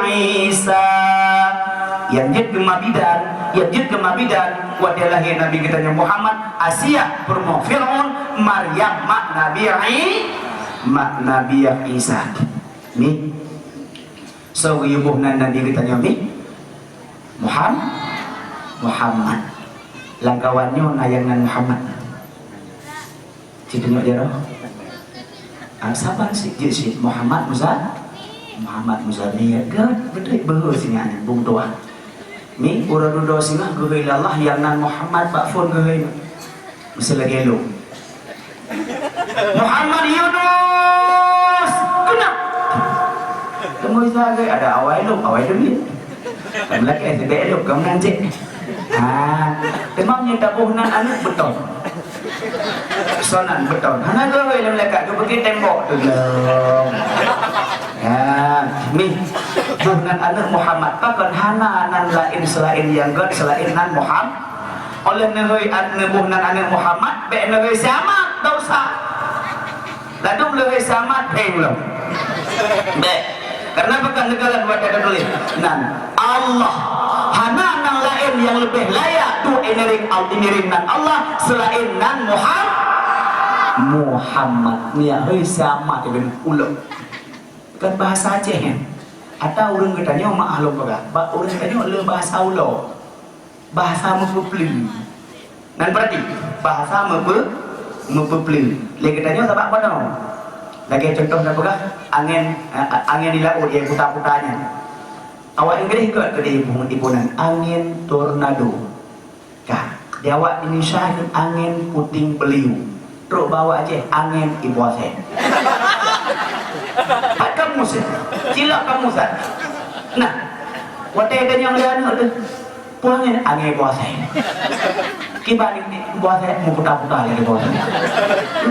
S1: Isa yang jid kemabidan wadalahi Nabi kita Muhammad Asia permo Fir'aun Maryam mak Nabi Isa ni so yubuhnan Nabi kita ni Muhammad langkawannya nayangan Muhammad citanya dia sabar sih Muhammad Musa ni gad bedai beuh singa bung doa mi urang do singa geuheul Allah yang nan Muhammad pak fon geuheul misal gelo Muhammad Yunus kena kamu saja ada awal demi lagi SDB lu kamu nanti memangnya tabuhnan anak beton sonan beton hana geuheul dalam lekat ke bagi tembok tu ya nih buhnan anak Muhammad pakon hana nan lain selain yang god selain nan Muhammad oleh negeri buhnan anak Muhammad be negeri sama dosa ladung negeri sama belum be Karena bukan negalan buat ada tulis nan Allah hana nang lain yang lebih layak tu iniring nan Allah selain nan Muhammad ya heuy sama dengan ulo kan bahasa Aceh ya atau orang katanya maklum baga orang katanya le bahasa ulo bahasa mepepli nan berarti bahasa mepepli le katanya apa no lagi contoh apa baga angin di laut yang putar-putarnya awak Inggris ikut ke ibunan angin tornado kah di awak Indonesia angin puting beliung terus bawa aja angin ibu saya pak kamu sih cilak kamu sih nah waktu ada yang lain ada pulangin angin ibu saya kibalik ibu saya mau putar-putar lagi ibu saya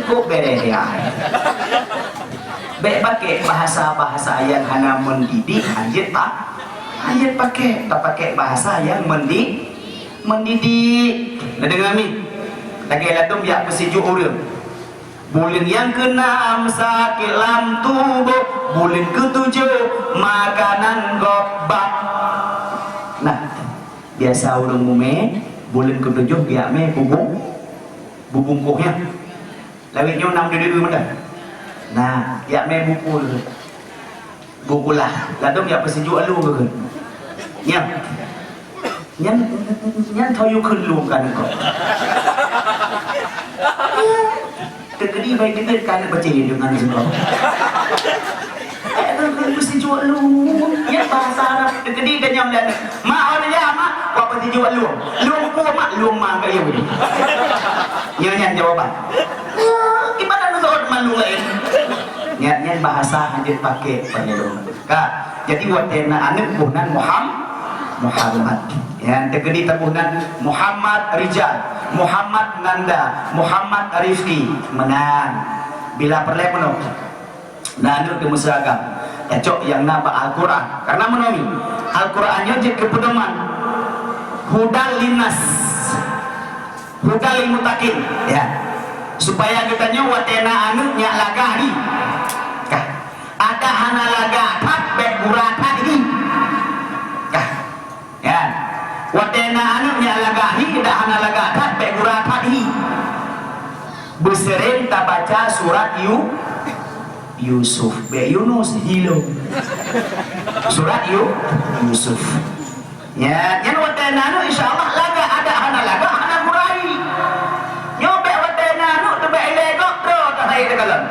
S1: kok beres ya baik pakai bahasa yang hanya mendidik anjir pak anjir pakai tak pakai bahasa yang mendidik nah dengan ini lagi ladum ya pesiju urang bulan yang keenam sakit lam tubuh bulan ketujuh makanan gobak nah biasa urang mume bulan ketujuh biak me bubung kuhnya lawitnya 6 dede mana nah ya me bukulah ladum ya pesiju alu ke nyan thoyu khun lu kan kok Tegedi baik kita kan baca dengan semua. Kan mesti jual lu. Ya bahasa Arab tegedi dan yang lain. Mak ada mak, apa mesti jual lu? Lu ku mak, lu mak kayak begini. Nyanyian jawaban. Gimana lu soal malu lain? Nyanyian bahasa hanya pakai penelung. Kak, jadi watena anak bunan Muhammad. Yang tegedi tabunan Muhammad Rijal, Muhammad Nanda, Muhammad Rifki menang. Bila perle penuh. Nanu ke musagam. Cocok yang naba Al-Quran. Karena menomi Al-Qurannya jadi kepedoman. Hudal linas, hudal limutakin. Ya, supaya kita nyawa tena anu nyak lagari. Kah, ada hana laga tak bek buratadi. Kah, ya. Watena anu nya lagahi tidak hana lagatat be guratadi besering ta baca surat Yusuf be Yunus hilo surat Yusuf ya nya watena anu insyaallah laga ada hana laga hana gurai nyobe watena anu tebe lego tro ta hai degalan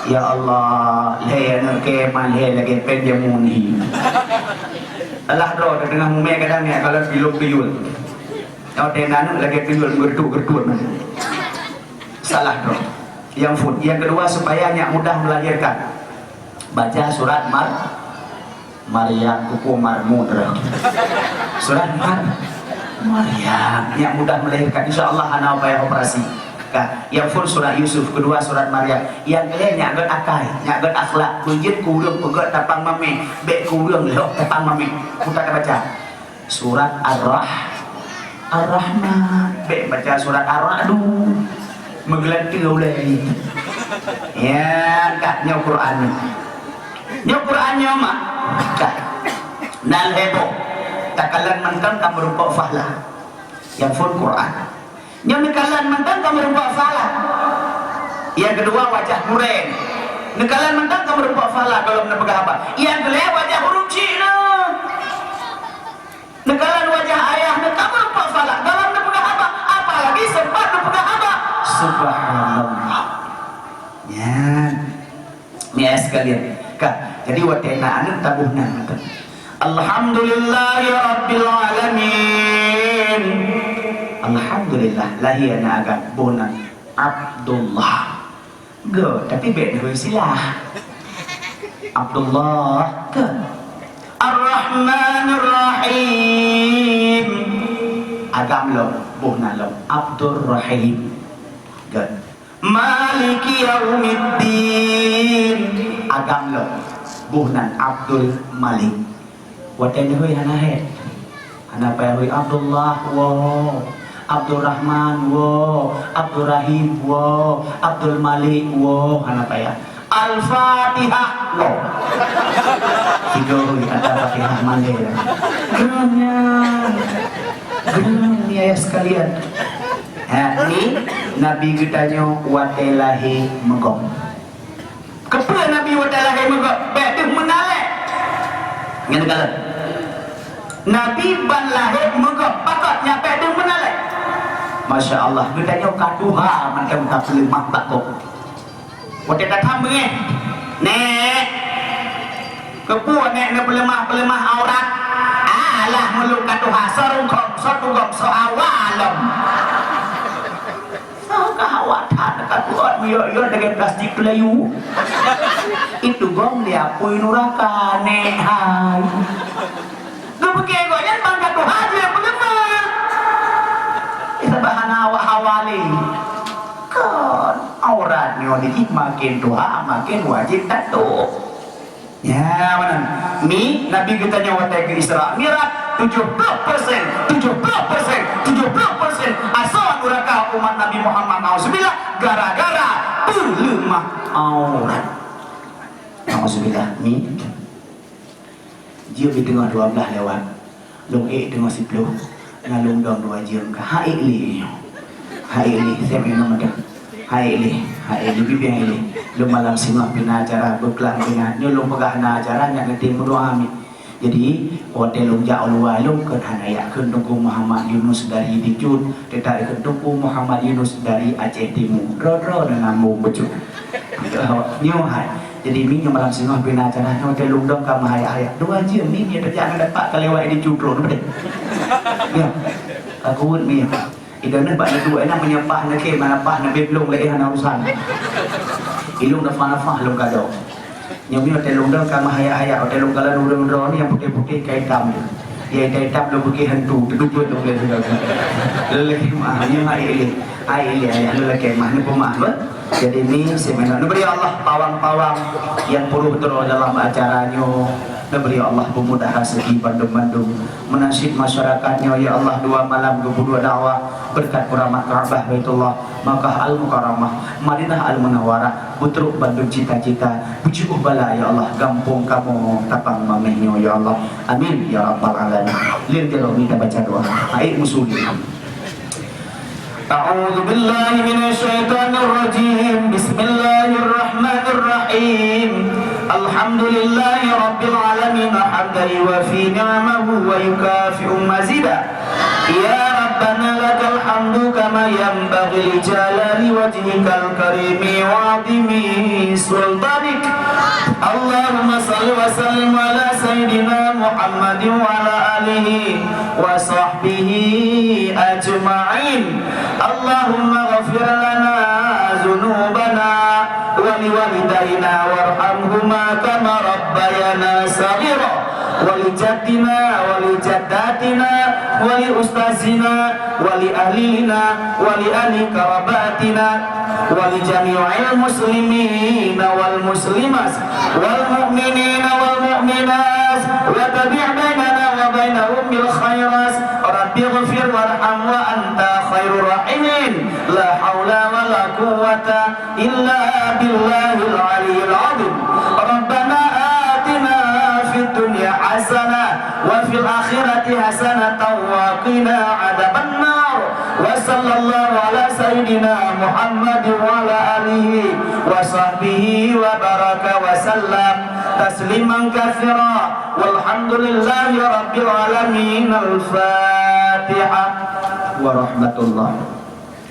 S1: ya Allah le anu ke man le lagi penjamuni Allah doa dengan mume kadangnya kalau biluk-bilul. Kalau tenanu lagi bilul gerdu-gerdu salah doa. Yang kedua supaya nyak mudah melahirkan. Baca surat Maryam kuku marmudra. Surat Maryam nyak mudah melahirkan insyaallah ana upaya operasi. Yang full surat Yusuf, kedua surat Maryam. Yang kalian nyak gat akai, nyak gat akhlak, kunjit kurang pegat tapang mame, bek kurang lok tapang mame. Kita baca surat Ar-Rahman, bek baca surat Ar-Ra'du. Menggelanti oleh. Ya, katnya Qur'an. Nya Qur'annya mak. Nal heboh. Takalan mentang kamu rupa fahlah. Yang full Qur'an. Yang nekalan mentang kamu rupa falah. Yang kedua wajah muren. Nekalan mentang kamu rupa falah kalau menepegah apa. Yang kedua wajah huruf Cina. Nekalan wajah ayah kamu rupa falah dalam menepegah apa. Apalagi sempat menepegah apa. Subhanallah. Ya sekalian. Kak, jadi watena anu tabuhna. Alhamdulillahirabbil alamin. Alhamdulillah lahirna agak bonan Abdullah go tapi beda silah Abdullah ke Ar-Rahmanir Rahim agam lo bonan lo Abdur Rahim go Maliki Yaumiddin agam lo bonan Abdul Malik watene hoy hana he hana pa hoy Abdullah wow Abdul Rahman wo, Abdul Rahim wo, Abdul Malik wo, apa ya? Al-Fatihah wo. tidur ada Fatihah mandel. Gernya ya sekalian. Ini Nabi kitanya watelahi megong. Kepa Nabi watelahi megong. Betul menalek. Ngan kalau Nabi ban lahir megong pakat nyampe tu menalek. Masya Allah, kitanya kaduha macam tak lemah tak kok. Waktu datang begini, nek kepuan nek pelemah aurat. Alah meluk kaduha sorungkong sotugong soawalam. Kehawatan dekat buat yo dengan plastik pelayu. Itu gong dia pui nuraka nek hai. Kebegian goyan bangga Tuhan dia pelemah. Kita bahan awali. Kan auratnya dikit makin tua makin wajib tato. Ya mana? Nabi kita nyawat ke Isra Mi'raj 70%. Asal neraka umat Nabi Muhammad nauzubillah gara-gara pelemah aurat. Nauzubillah. Dia di tengah 12 lewat. Long tengah 10. Ngalung dong 2 jam ke haili. Saya minum ada. Haili bibi haili. Lu malam singa pina acara beklang dengan nyulung pegah na acara nya ngeting berdoa amin. Jadi hotel lung ja ulwa lung ke hanaya keun Tuku Muhammad Yunus dari Dicun, tetapi keun Tuku Muhammad Yunus dari Aceh Timur. Ro dengan mu becut. Nyo hai. Jadi minggu malam singa pina acara hotel lung dong ka mahaya 2 jam ni dia terjang dapat kelewat di Cutro betul. Ya. Aku ni Ida nak buat dua nak menyapah nak ke mana pah nak belum lagi hana urusan. Ilung dah fana-fah lung kado. Yang ni hotel lung dah kama haya-haya hotel lung kala dua ni yang putih-putih kain hitam tu. Dia kain hitam lu pergi hantu duduk tu boleh sudah. Lelaki mah yang ai ayah lelaki mah ni pemah ber. Jadi ni semena beri Allah pawang-pawang yang puluh terus dalam acaranya. Beri Allah pemudah rezeki Bandung-Bandung menasib masyarakatnya ya Allah 2 malam 22 dakwah berkat keramat Ka'bah Baitullah Makkah Al-Mukarramah Madinah Al-Munawwarah Butruk Bandung cita-cita puji bala ya Allah gampung kamu tapang mamehnya ya Allah amin ya rabbal alamin. Lil kita baca doa ayat musuli. A'udzu billahi minasyaitonir rajim. Bismillahirrahmanirrahim. Alhamdulillahi rabbil alamin hamdan yuwafi ni'amahu wa yukafi'u mazida. Ya Rabbana lakal hamdu kama yanbaghi li jalali wajhikal karimi wa 'azimi sultanik. Allahumma salli wa sallim ala sayyidina Muhammadin wa ala alihi wa sahbihi ajma'in. Allahumma ghafir lana dhunubana wa liwalidayna warhamhuma kama rabbayana saghira wa li jaddina wa li jaddatina wa li ustazina wa li ahlina wa li ahli karabatina wa li jami'il muslimina wal muslimat wal mu'minina wal mu'minat wa tabi' bainana wa bainahum bil khairat rabbi ighfir warham wa anta khairur rahimin. La haula wa la quwwata illa billahil aliyyil azim. Rabbana atina fid dunya hasanah wa fil akhirati hasanah wa qina adzaban nar. Wa sallallahu ala sayyidina Muhammad wa ala alihi wa sahbihi wa baraka wa sallam tasliman katsira walhamdulillahi rabbil alamin. Al-Fatihah. Warahmatullah.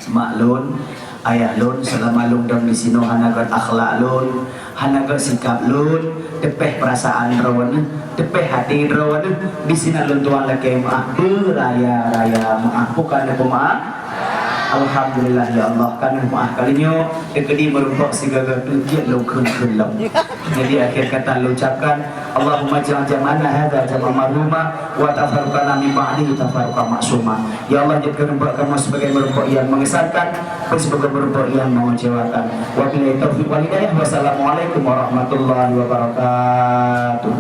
S1: Maklun ayah lun selama lun dan di sini hanagat akhlak lun hanagat sikap lun tepeh perasaan rawan tepeh hati rawan di sini lun tuan lagi maaf beraya maaf bukan pemaaf. Alhamdulillah ya Allah kan maaf kalinya kekedi merupakan segala tujuan lo kun lam. Jadi akhir kata lo ucapkan Allahumma jam'ana hadza jam'a marhuma wa tafarraqana min ba'dihi tafarruqan maksuma. Ya Allah jadikan kamu sebagai merupakan yang mengesankan dan sebagai merupakan yang mengecewakan. Wabillahi taufiq wal hidayah. Wassalamualaikum warahmatullahi wabarakatuh.